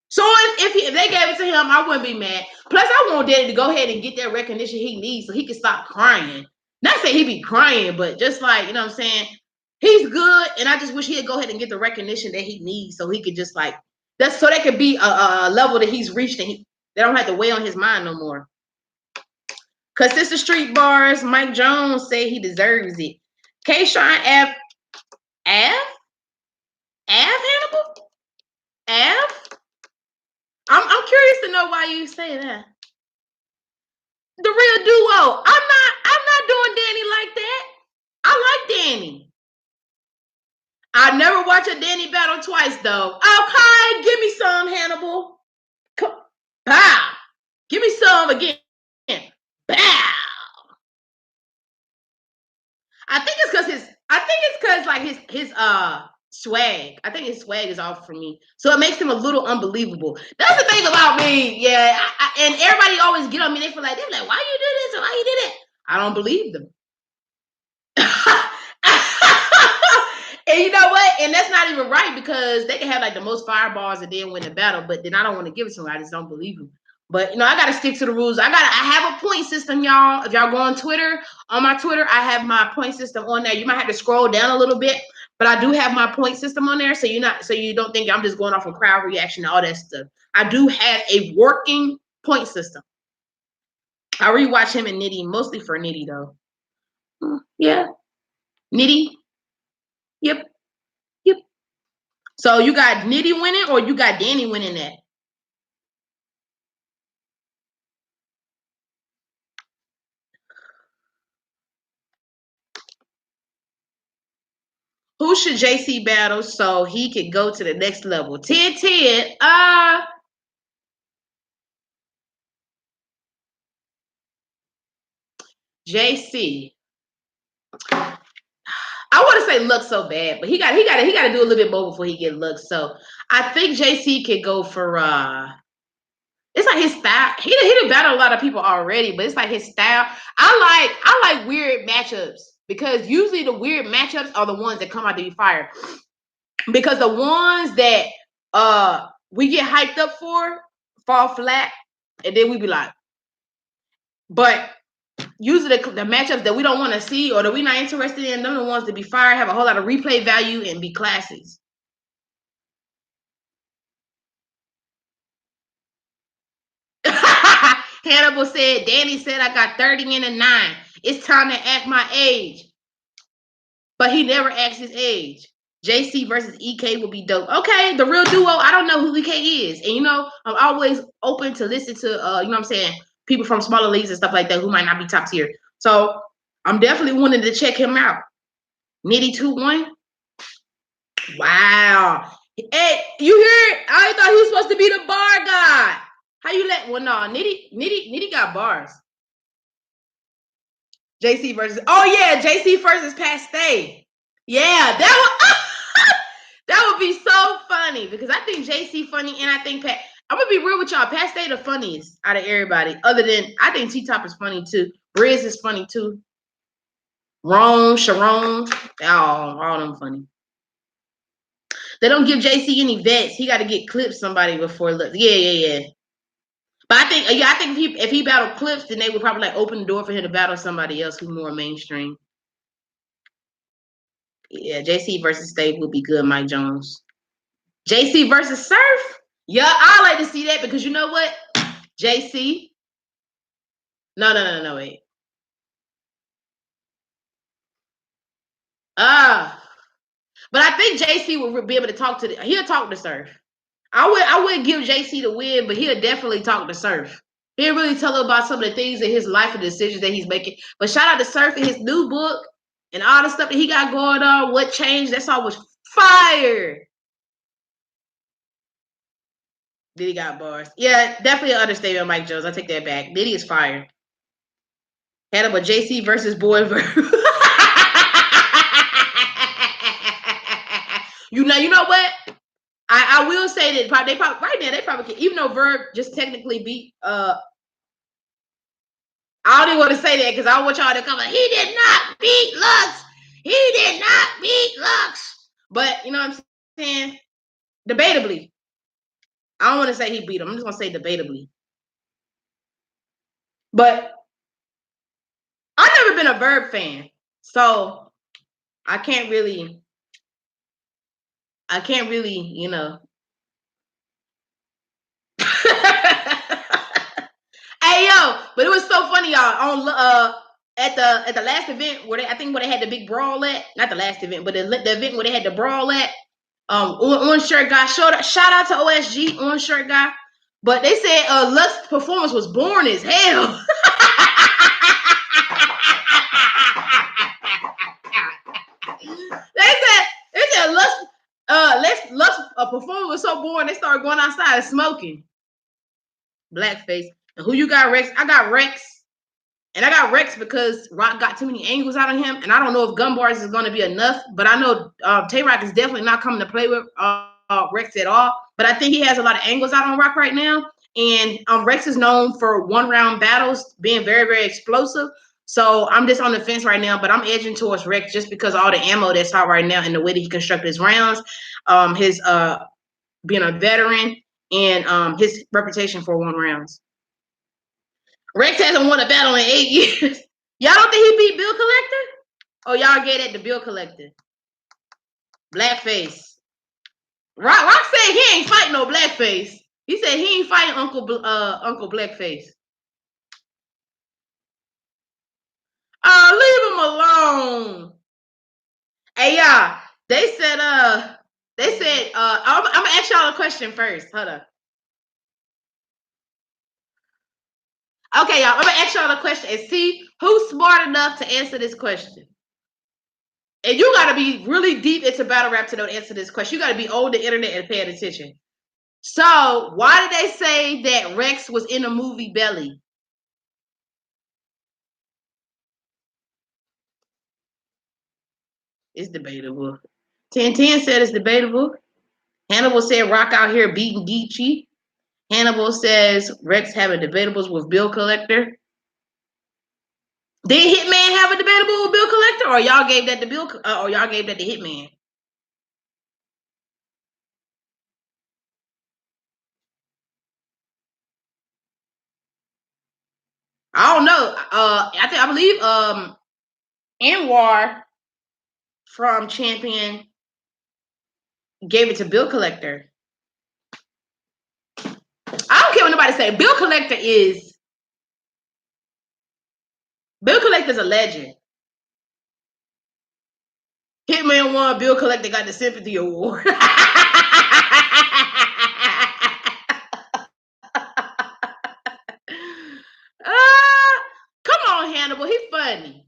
S1: So if they gave it to him, I wouldn't be mad. Plus, I want Danny to go ahead and get that recognition he needs so he can stop crying. Not saying he be crying, but just like, you know what I'm saying? He's good, and I just wish he'd go ahead and get the recognition that he needs so he could just like that's so that could be a level that he's reached and they don't have to weigh on his mind no more. Cause Sister Street Bars, Mike Jones say he deserves it. K-Shine Hannibal? I'm curious to know why you say that. The real duo. I'm not doing Danny like that. I like Danny. I never watch a Danny battle twice though. Okay, give me some, Hannibal. Bow. Give me some again. Bow. I think it's because like his swag. I think his swag is off for me, so it makes him a little unbelievable. That's the thing about me, yeah. And everybody always get on me. They're like, why you do this or why you did it? I don't believe them. And you know what? And that's not even right because they can have like the most fireballs and then win the battle, but then I don't want to give it to them. I just don't believe them. But you know, I gotta stick to the rules. I have a point system, y'all. If y'all go on Twitter, on my Twitter, I have my point system on there. You might have to scroll down a little bit, but I do have my point system on there, so you don't think I'm just going off of crowd reaction and all that stuff. I do have a working point system. I rewatch him and Nitty, mostly for Nitty though. Yeah, Nitty. Yep. So you got Nitty winning, or you got Danny winning that? Who should JC battle so he could go to the next level? Ted. JC. I want to say Lux so bad, but he got to do a little bit more before he get Lux. So I think JC could go for it's like his style. He done battled a lot of people already, but it's like his style. I like weird matchups because usually the weird matchups are the ones that come out to be fire. Because the ones that we get hyped up for fall flat, and then we be like, but usually the matchups that we don't want to see or that we're not interested in, them the ones that be fire, have a whole lot of replay value and be classics. Hannibal said, Danny said I got 30 and a 9. It's time to act my age. But he never asked his age. JC versus EK will be dope. Okay, the real duo. I don't know who EK is. And you know, I'm always open to listen to you know what I'm saying, people from smaller leagues and stuff like that who might not be top tier. So I'm definitely wanting to check him out. Nitty 2-1. Wow. Hey, you hear it? I thought he was supposed to be the bar guy. How you let Nitty got bars. JC versus JC versus Paste. Yeah, that would be so funny because I think JC funny and I think Pat. I'm gonna be real with y'all. Paste the funniest out of everybody. Other than I think T-Top is funny too. Briz is funny too. Sharon, all them funny. They don't give JC any vets. He got to get Clips somebody before. Yeah. But I think if he battled Clips, then they would probably like open the door for him to battle somebody else who's more mainstream. Yeah, JC versus Stave would be good. Mike Jones. JC versus Surf. Yeah, I like to see that because you know what? JC. No, wait. But I think JC will be able to talk to he'll talk to Surf. I would give JC the win, but he'll definitely talk to Surf. He'll really tell him about some of the things in his life and decisions that he's making. But shout out to Surf and his new book and all the stuff that he got going on. What changed? That's all was fire. Diddy got bars. Yeah, definitely an understatement, Mike Jones. I take that back. Diddy is fire. Hannibal JC versus Boy you know what? I will say that they probably right now they probably can, even though Verb just technically beat I don't even want to say that because I don't want y'all to come like, he did not beat Lux. He did not beat Lux. But you know what I'm saying? Debatably. I don't want to say he beat him. I'm just gonna say debatably. But I've never been a Verb fan. So I can't really, you know. Hey yo, but it was so funny, y'all. On at the last event where they had the big brawl at, not the last event, but the event where they had the brawl at. Orange shirt guy, shout out to OSG, orange shirt guy. But they said Lux performance was boring as hell. they said Lux performance was so boring they started going outside and smoking. Blackface. And who you got, Rex? I got Rex. And I got Rex because Rock got too many angles out of him. And I don't know if gun bars is going to be enough. But I know Tay Rock is definitely not coming to play with Rex at all. But I think he has a lot of angles out on Rock right now. And Rex is known for one-round battles being very, very explosive. So I'm just on the fence right now. But I'm edging towards Rex just because all the ammo that's out right now and the way that he constructed his rounds, his being a veteran, and his reputation for one rounds. Rex hasn't won a battle in 8 years. Y'all don't think he beat Bill Collector? Oh, y'all get it, the Bill Collector. Blackface. Rock said he ain't fighting no Blackface. He said he ain't fighting Uncle Blackface. Leave him alone. Hey y'all, they said I'm gonna ask y'all a question first. Hold up. Okay, y'all, I'm gonna ask y'all a question and see who's smart enough to answer this question. And you got to be really deep into battle rap to know to answer this question. You got to be on the internet and paying attention. So, why did they say that Rex was in the movie Belly? It's debatable. 1010 said it's debatable. Hannibal said Rock out here beating Geechee. Hannibal says Rex having debatables with Bill Collector. Did Hitman have a debatable with Bill Collector, or y'all gave that to or y'all gave that to Hitman? I don't know. I believe Anwar from Champion gave it to Bill Collector. I don't care what nobody say. Bill Collector's a legend. Hitman won. Bill Collector got the sympathy award. Come on, Hannibal. He funny.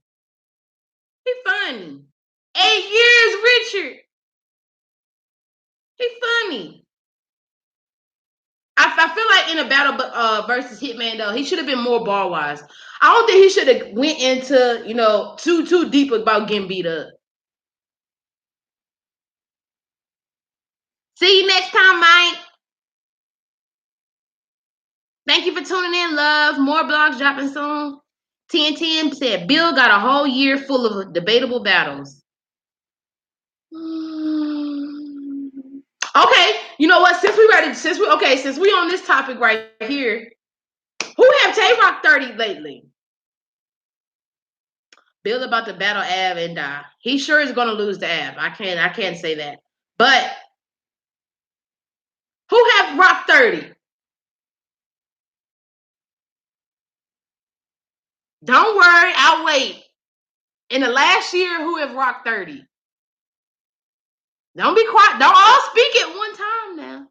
S1: He funny. 8 years, Richard. He funny. I feel like in a battle versus Hitman though, he should have been more ball wise. I don't think he should have went into too deep about getting beat up. See you next time, Mike. Thank you for tuning in, love. More blogs dropping soon. 1010 said Bill got a whole year full of debatable battles. Okay, you know what? Since we on this topic right here, who have Tay Rock 30 lately? Bill about to battle Av and die. He sure is gonna lose to Av. I can't say that. But who have Rock 30? Don't worry, I'll wait. In the last year, who have Rock 30? Don't be quiet. Don't all speak at one time now.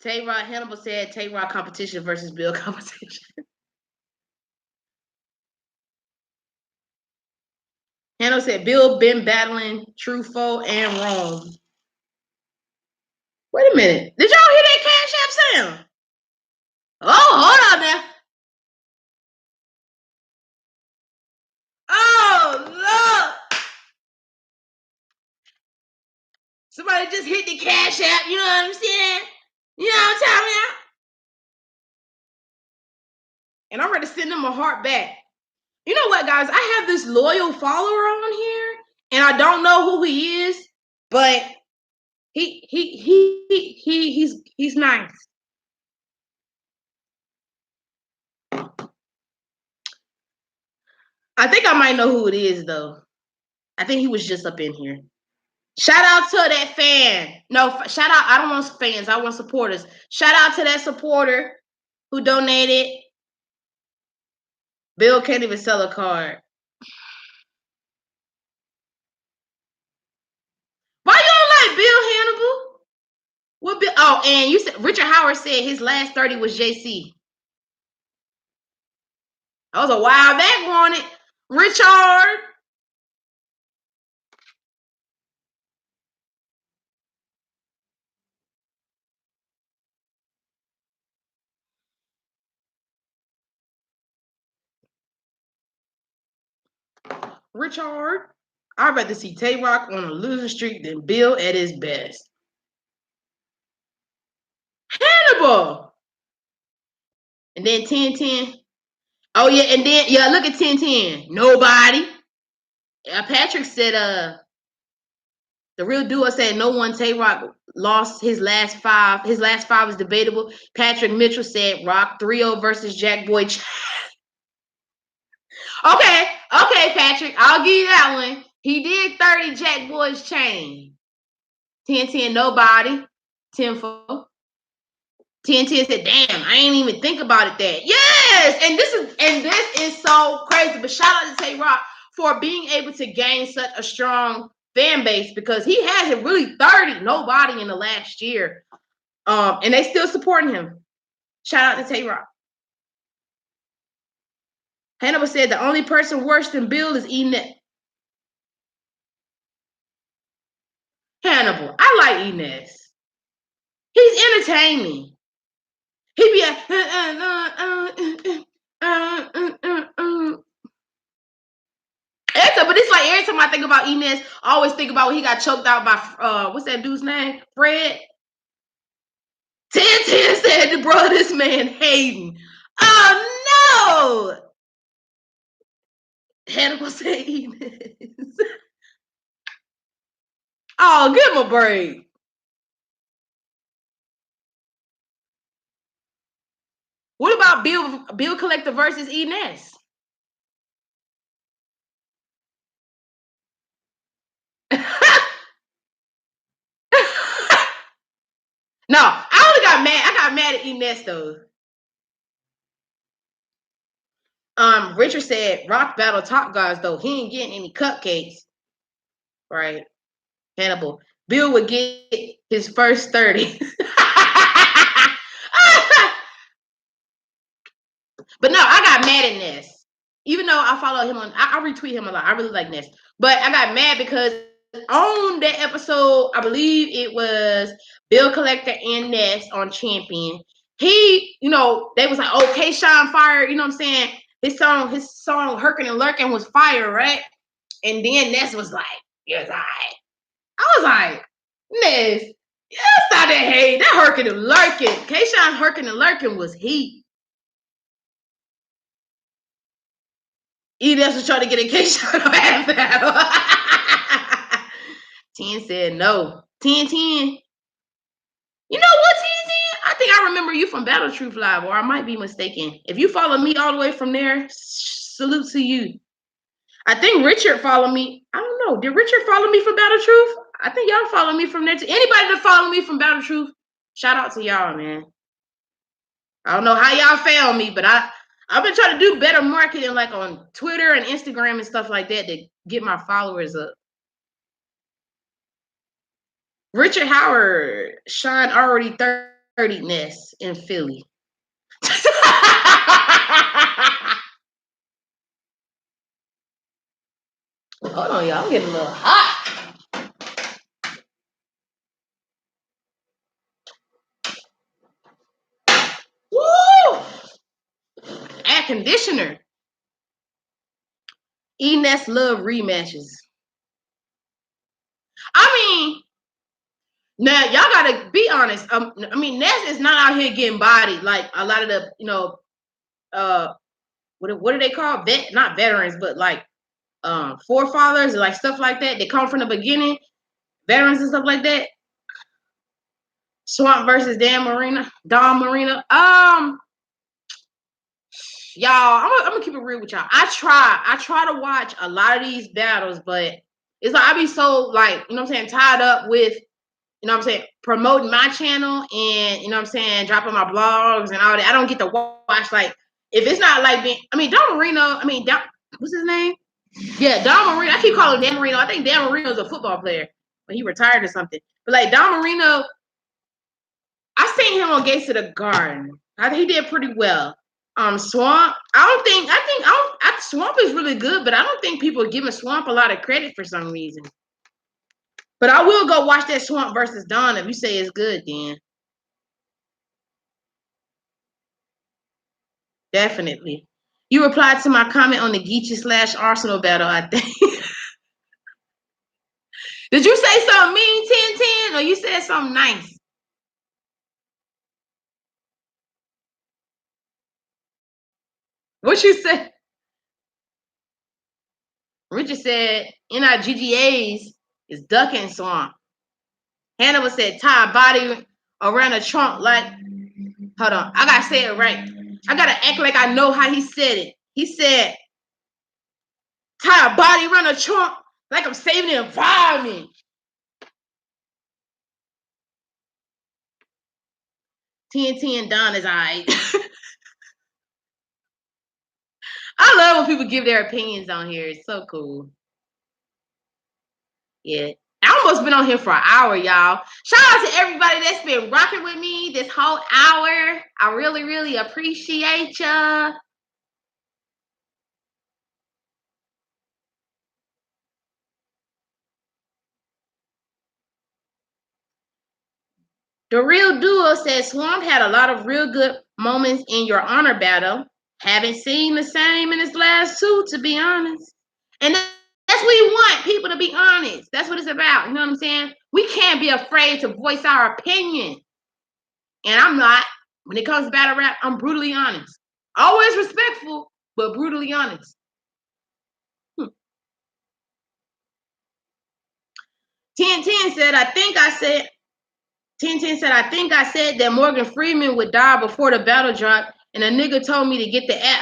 S1: Tay Rock, Hannibal said Tay Rock competition versus Bill competition. Hannibal said Bill been battling Truffaut and Rome. Wait a minute. Did y'all hear that Cash App sound? Oh, hold on now. Oh, look. Somebody just hit the Cash App. You know what I'm saying? You know what I'm talking about? And I'm ready to send them a heart back. You know what, guys? I have this loyal follower on here, and I don't know who he is, but he's nice. I think I might know who it is, though. I think he was just up in here. Shout out to that fan. No, shout out. I don't want fans. I want supporters. Shout out to that supporter who donated. Bill can't even sell a card. Why you don't like Bill Hannibal? What Bill? Oh, and you said Richard Howard said his last 30 was JC. That was a while back on it. Richard. Richard. I'd rather see Tay Rock on a losing streak than Bill at his best. Hannibal. And then 10-10. Oh, yeah. And then, yeah, look at 10-10. Nobody. Patrick said, the real duo said no one. Tay Rock lost his last five. His last five was debatable. Patrick Mitchell said Rock 3-0 versus Jack Boy. Okay, Patrick. I'll give you that one. He did 30 Jack Boy's chain. 10-10, nobody. 10-4. 10-10 said, damn, I ain't even think about it that. Yes! And this is so crazy. But shout out to Tay Rock for being able to gain such a strong fan base, because he hasn't really 30 nobody in the last year. And they still supporting him. Shout out to Tay Rock. Hannibal said the only person worse than Bill is Enet. Hannibal, I like Enes. He's entertaining. He be like, but it's like every time I think about Enes, I always think about when he got choked out by what's that dude's name? Fred. 10-10 said, bro, this man hating. Oh no! Hannibal said Enes. Oh, give him a break. What about Bill Collector versus Enes? No, I only got mad. I got mad at Enes though. Richard said Rock battle top guys though. He ain't getting any cupcakes. Right. Hannibal. Bill would get his first 30. But no, I got mad at Ness. Even though I follow him I retweet him a lot. I really like Ness. But I got mad because on that episode, I believe it was Bill Collector and Ness on Champion. He, they was like, oh, K-Shine fire, you know what I'm saying? His song, Herkin and Lurkin was fire, right? And then Ness was like, yes, I was like, Ness, that's not that hate. That Herkin and Lurkin. K-Shine Herkin and Lurkin was heat. Enes was trying to get a K-Shine battle. 10 said no. 10-10. You know what, 10-10? I think I remember you from Battle Truth Live, or I might be mistaken. If you follow me all the way from there, salute to you. I think Richard followed me. I don't know. Did Richard follow me from Battle Truth? I think y'all follow me from there too. Anybody that follow me from Battle Truth, shout out to y'all, man. I don't know how y'all found me, but I've been trying to do better marketing, like on Twitter and Instagram and stuff like that, to get my followers up. Richard Howard, Sean already 30-ness in Philly. Hold on, y'all. I'm getting a little hot. conditioner. Ness love rematches. I mean, now y'all gotta be honest. I mean, Ness is not out here getting bodied like a lot of the, what do they call not veterans, but like forefathers, like stuff like that. They come from the beginning, veterans and stuff like that. Swamp versus Don Marino. Y'all, I'm gonna keep it real with y'all. I try to watch a lot of these battles, but it's like I be so like, you know what I'm saying, tied up with, you know what I'm saying, promoting my channel and, you know what I'm saying, dropping my blogs and all that. I don't get to watch, like, if it's not like being, I mean, Don Marino, what's his name? Yeah, Don Marino. I keep calling him Dan Marino. I think Dan Marino's a football player, but he retired or something. But like Don Marino, I seen him on Gates of the Garden. I think he did pretty well. Swamp. Swamp is really good, but I don't think people are giving Swamp a lot of credit for some reason. But I will go watch that Swamp versus Don if you say it's good, then. Definitely. You replied to my comment on the Geechee / Arsenal battle, I think. Did you say something mean, 1010, or you said something nice? What you said? Richard said NIGGAs is ducking Swamp. Hannibal said tie a body around a trunk like, hold on, I gotta say it right. I gotta act like I know how he said it. He said tie a body around a trunk like I'm saving the environment. 1010 Don is alright. I love when people give their opinions on here. It's so cool. Yeah. I almost been on here for an hour, y'all. Shout out to everybody that's been rocking with me this whole hour. I really, really appreciate ya. The Real Duo says Swamp had a lot of real good moments in your honor battle. Haven't seen the same in his last two, to be honest. And that's what we want, people to be honest. That's what it's about. You know what I'm saying? We can't be afraid to voice our opinion. And I'm not. When it comes to battle rap, I'm brutally honest. Always respectful, but brutally honest. 1010 said, I think I said that Morgan Freeman would die before the battle drop, and a nigga told me to get the app.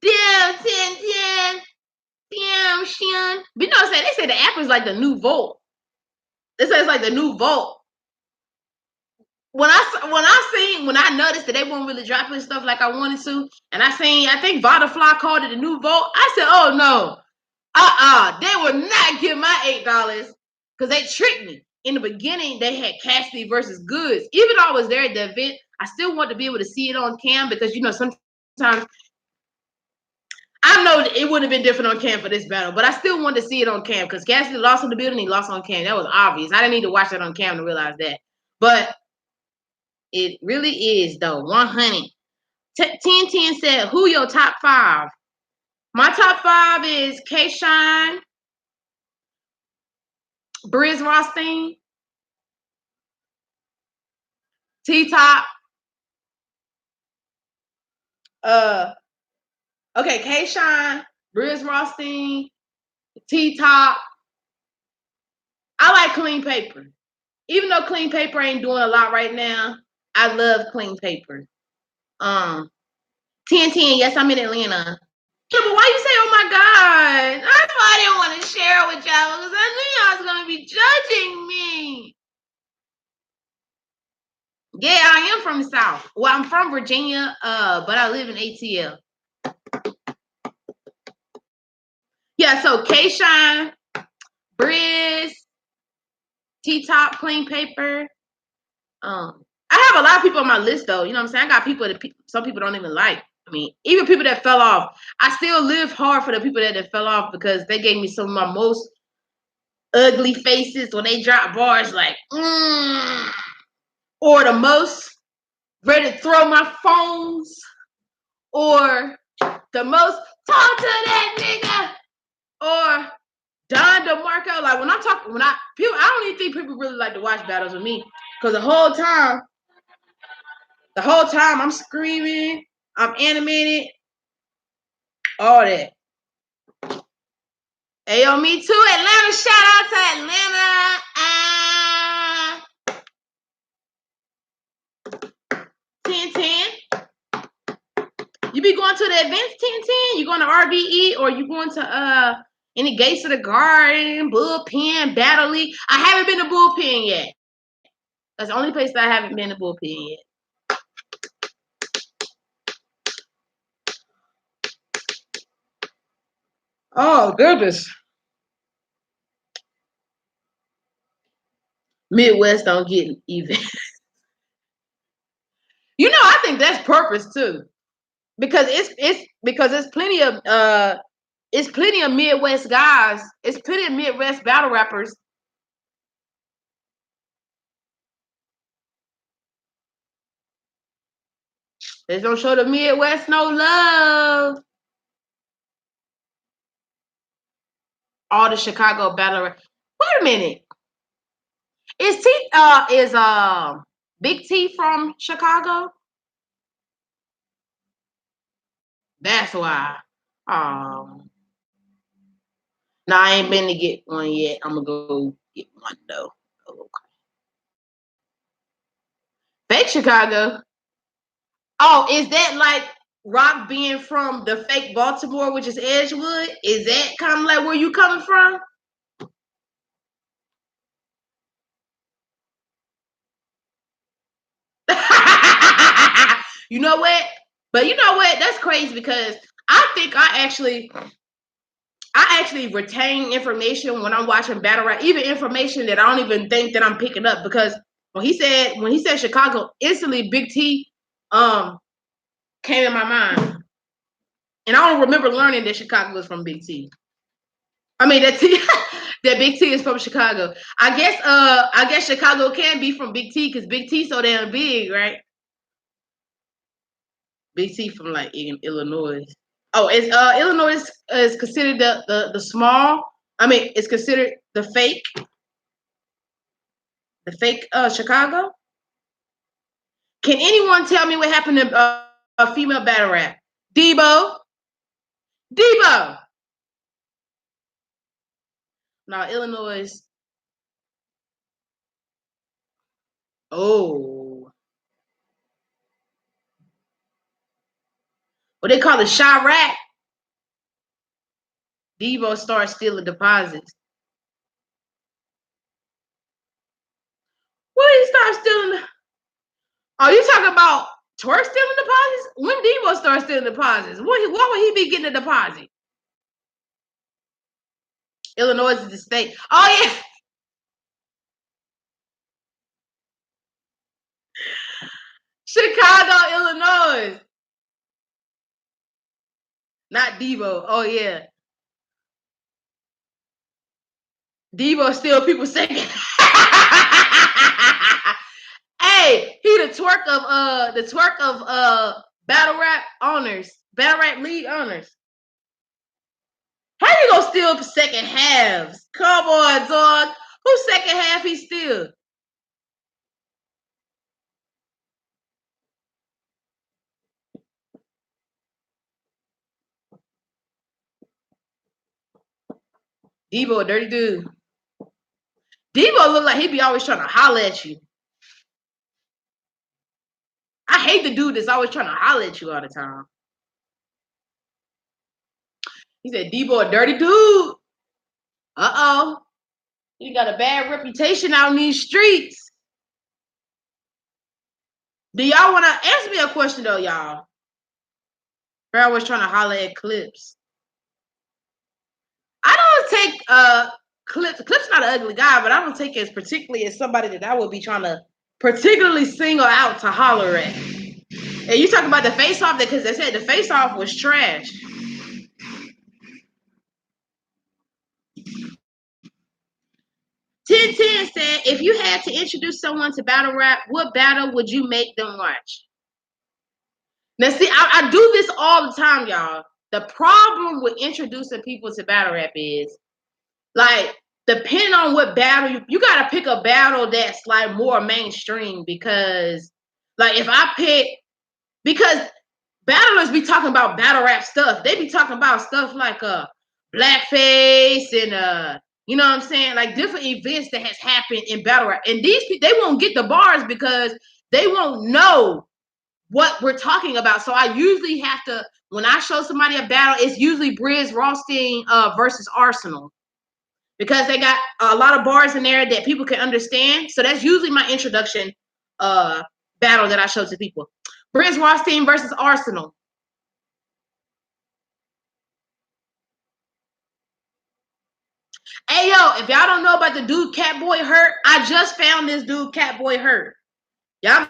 S1: Damn, 1010. Damn, Shin. But you know what I'm saying? They say the app is like the new Volt. They say it's like the new Volt. When I noticed that they weren't really dropping stuff like I wanted to, and I think Vodafly called it the new Volt. I said, oh no, they will not give my $8 because they tricked me. In the beginning, they had Cassidy versus Goods. Even though I was there at the event, I still want to be able to see it on cam because, you know, sometimes I know it would have been different on cam for this battle, but I still wanted to see it on cam because Cassidy lost in the building, he lost on cam. That was obvious. I didn't need to watch that on cam to realize that. But it really is, though. 100. 1010 said, who your top 5? My top 5 is K-Shine, Briz Rothstein, T-Top. Okay, K-Shine, Briz Rothstein, T-Top. I like Clean Paper. Even though Clean Paper ain't doing a lot right now, I love Clean Paper. 1010, yes, I'm in Atlanta. Yeah, but why you say, oh my God? That's why I didn't want to share it with y'all because I knew y'all was going to be judging me. Yeah, I am from the South. Well, I'm from Virginia, but I live in ATL. Yeah, so K-Shine, Briz, T-Top, Clean Paper. I have a lot of people on my list, though. You know what I'm saying? I got people that some people don't even like. I mean, even people that fell off. I still live hard for the people that fell off because they gave me some of my most ugly faces when they drop bars like, or the most ready to throw my phones, or the most talk to that nigga, or Don DeMarco. Like when I don't even think people really like to watch battles with me, because the whole time I'm screaming, I'm animated, all that. Hey, yo, me too, Atlanta. Shout out to Atlanta. 1010. You be going to the events, 1010? You going to RBE, or you going to any Gates of the Garden, Bullpen, Battle League? I haven't been to Bullpen yet. That's the only place that I haven't been to Bullpen yet. Oh, goodness. Midwest don't get even. You know, I think that's purpose too. Because it's plenty of Midwest guys. It's plenty of Midwest battle rappers. They don't show the Midwest no love. All the Chicago battle rappers. Wait a minute. Is Big T from Chicago? That's why. No, I ain't been to get one yet. I'm gonna go get one though. Okay. Fake Chicago. Oh, is that like Rock being from the fake Baltimore, which is Edgewood? Is that kind of like where you coming from? You know what? But you know what? That's crazy because I think I actually retain information when I'm watching battle rap, even information that I don't even think that I'm picking up, because when he said Chicago, instantly Big T came in my mind. And I don't remember learning that Chicago was from Big T. I mean that Big T is from Chicago. I guess Chicago can be from Big T because Big T so damn big, right? Big T from like Illinois. Oh, is Illinois is considered the small? I mean, it's considered the fake Chicago. Can anyone tell me what happened to a female battle rap? Debo. No, Illinois. Oh, what they call it, Chirac. Debo started stealing deposits. When he start stealing? Oh, you talking about Twerk stealing deposits? When Debo started stealing deposits? What would he be getting a deposit? Illinois is the state. Oh yeah. Chicago, Illinois. Not Devo. Oh yeah. Devo steal people second. Hey, he the twerk of battle rap owners, battle rap league owners. How you gonna steal second halves? Come on, dog. Who's second half he steal? Debo, a dirty dude. Debo look like he be always trying to holler at you. I hate the dude that's always trying to holler at you all the time. He said, Debo, a dirty dude. Uh-oh. He got a bad reputation out in these streets. Do y'all want to answer me a question, though, y'all? Bro was trying to holler at Clips. I don't take Clips. Clips not an ugly guy, but I don't take it as particularly as somebody that I would be trying to particularly single out to holler at. And you talking about the face-off, because they said the face-off was trash. 1010 said, if you had to introduce someone to battle rap, what battle would you make them watch? Now, see, I do this all the time, y'all. The problem with introducing people to battle rap is, like, depending on what battle, you got to pick a battle that's, like, more mainstream because, like, if I pick, because battlers be talking about battle rap stuff. They be talking about stuff like blackface and you know what I'm saying? Like different events that has happened in battle rap. And these people, they won't get the bars because they won't know what we're talking about. So I usually have to, when I show somebody a battle, it's usually Briz Rothstein versus Arsenal. Because they got a lot of bars in there that people can understand. So that's usually my introduction battle that I show to people. Briz Rothstein versus Arsenal. Hey, yo, if y'all don't know about the dude Catboy Hurt, I just found this dude Catboy Hurt. Y'all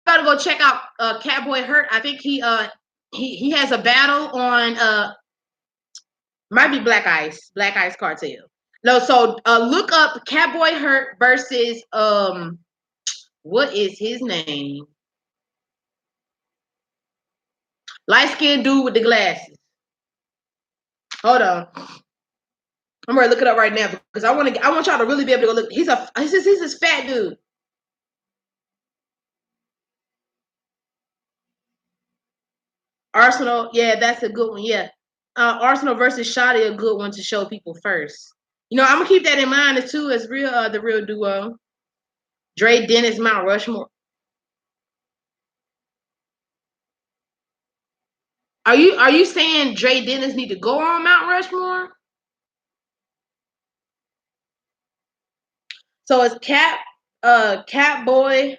S1: gotta go check out Catboy Hurt. I think he has a battle on might be Black Ice Cartel. No, so look up Catboy Hurt versus what is his name? Light-skinned dude with the glasses. Hold on. I'm gonna look it up right now because I want y'all to really be able to go look. He's this fat dude. Arsenal, yeah, that's a good one. Yeah. Arsenal versus Shotty, a good one to show people first. You know, I'm gonna keep that in mind too as the real duo. Dre Dennis, Mount Rushmore. Are you saying Dre Dennis need to go on Mount Rushmore? So it's Catboy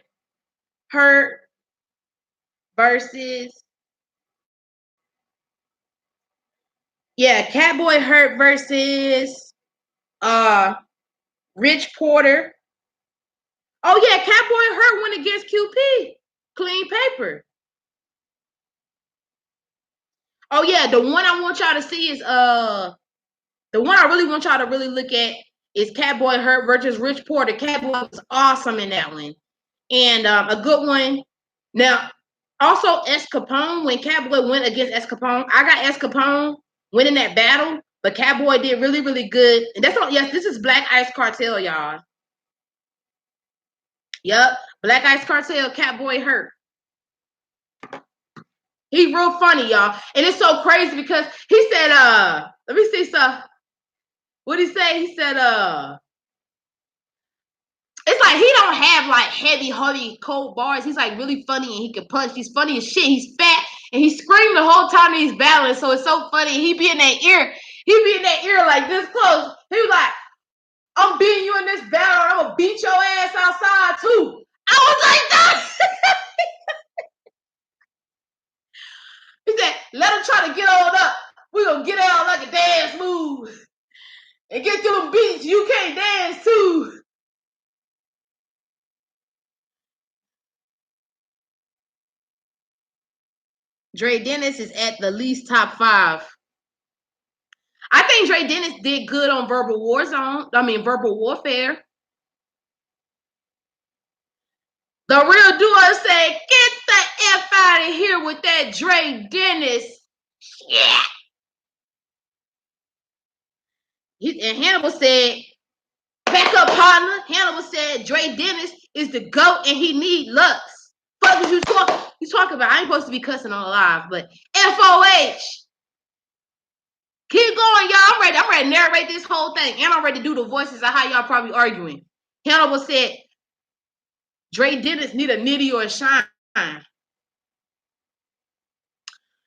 S1: Hurt versus Catboy Hurt versus Rich Porter. Oh yeah, Catboy Hurt went against QP. Clean paper. Oh yeah, the one I want y'all to see is the one I really want y'all to really look at is Catboy Hurt versus Rich Porter. Catboy was awesome in that one. And a good one. Now, also S Capone, when Catboy went against S Capone, I got S Capone winning that battle, but Catboy did really, really good. And that's all, yes, this is Black Ice Cartel, y'all. Yep, Black Ice Cartel, Catboy Hurt. He real funny, y'all. And it's so crazy because he said, let me see stuff. What'd he say? He said, it's like he don't have like heavy, cold bars. He's like really funny and he can punch. He's funny as shit. He's fat and he screamed the whole time he's battling. So it's so funny. He be in that ear. He be in that ear like this close. He was like, I'm beating you in this battle. I'm gonna beat your ass outside too. I was like, that. He said, let him try to get on up. We're gonna get out like a dance move. And get to them beats. You can't dance too. Dre Dennis is at the least top 5. I think Dre Dennis did good on Verbal Warfare. The real duo say, get the F out of here with that Dre Dennis. Yeah. And Hannibal said, back up, partner. Hannibal said, Dre Dennis is the GOAT and he need Lux. Fuck is you talking about? I ain't supposed to be cussing on live, but FOH. Keep going, y'all. I'm ready to narrate this whole thing. And I'm ready to do the voices of how y'all probably arguing. Hannibal said, Dre Dennis need a Nitty or a Shine.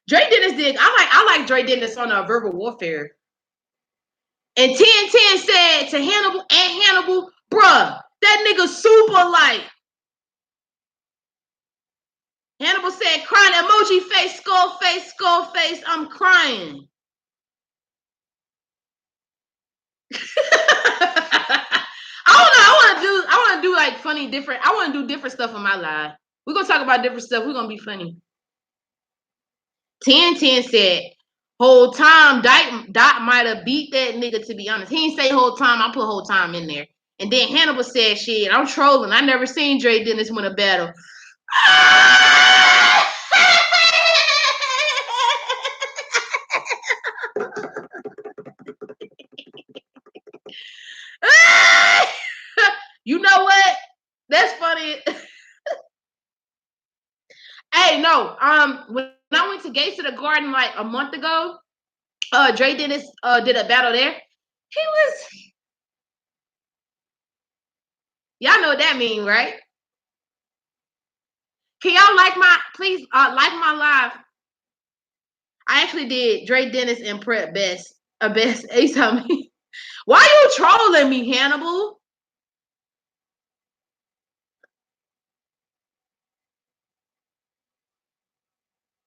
S1: Dre Dennis did. I like Dre Dennis on Verbal Warfare. And 1010 said to Hannibal, bruh, that nigga super light. Hannibal said, crying emoji face, skull face, I'm crying. I want to do like funny different. I want to do different stuff on my live. We're gonna talk about different stuff. We're gonna be funny. 1010 said, whole time Dot might have beat that nigga, to be honest. He didn't say whole time. I put whole time in there. And then Hannibal said, shit, I'm trolling. I never seen Dre Dennis win a battle. You know what? That's funny. Hey, no. When I went to Gates of the Garden like a month ago, Dre Dennis did a battle there. He was. Y'all know what that means, right? Can y'all please like my live? I actually did Dre Dennis and Prep best. Best. He told me, why are you trolling me, Hannibal?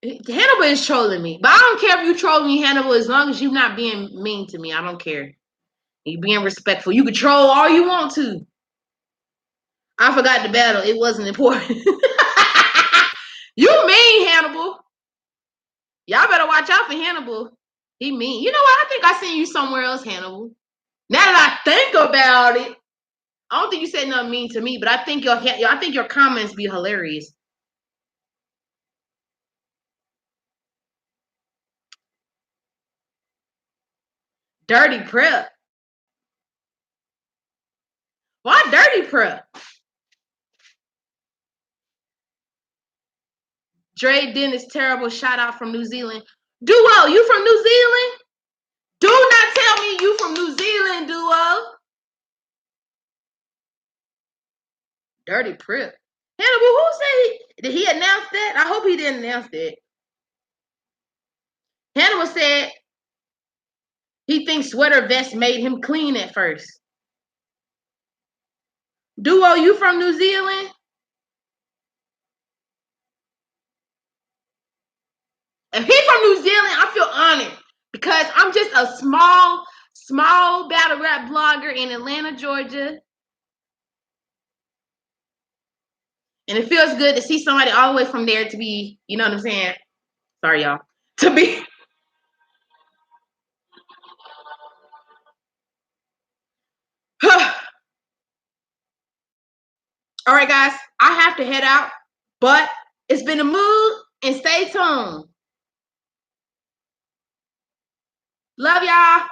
S1: Hannibal is trolling me. But I don't care if you troll me, Hannibal, as long as you're not being mean to me. I don't care. You being respectful. You can troll all you want to. I forgot the battle. It wasn't important. You mean, Hannibal. Y'all better watch out for Hannibal. He mean. You know what? I think I seen you somewhere else, Hannibal. Now that I think about it, I don't think you said nothing mean to me, but I think your comments be hilarious. Dirty Prep. Why Dirty Prep? Dre Dennis, terrible shout out from New Zealand. Duo, you from New Zealand? Do not tell me you from New Zealand, Duo. Dirty Prep. Hannibal, who said did he announce that? I hope he didn't announce that. Hannibal said he thinks sweater vest made him clean at first. Duo, you from New Zealand? If he's from New Zealand, I feel honored because I'm just a small battle rap blogger in Atlanta, Georgia. And it feels good to see somebody all the way from there to be, you know what I'm saying? Sorry, y'all. To be. All right, guys. I have to head out, but it's been a mood and stay tuned. Love y'all.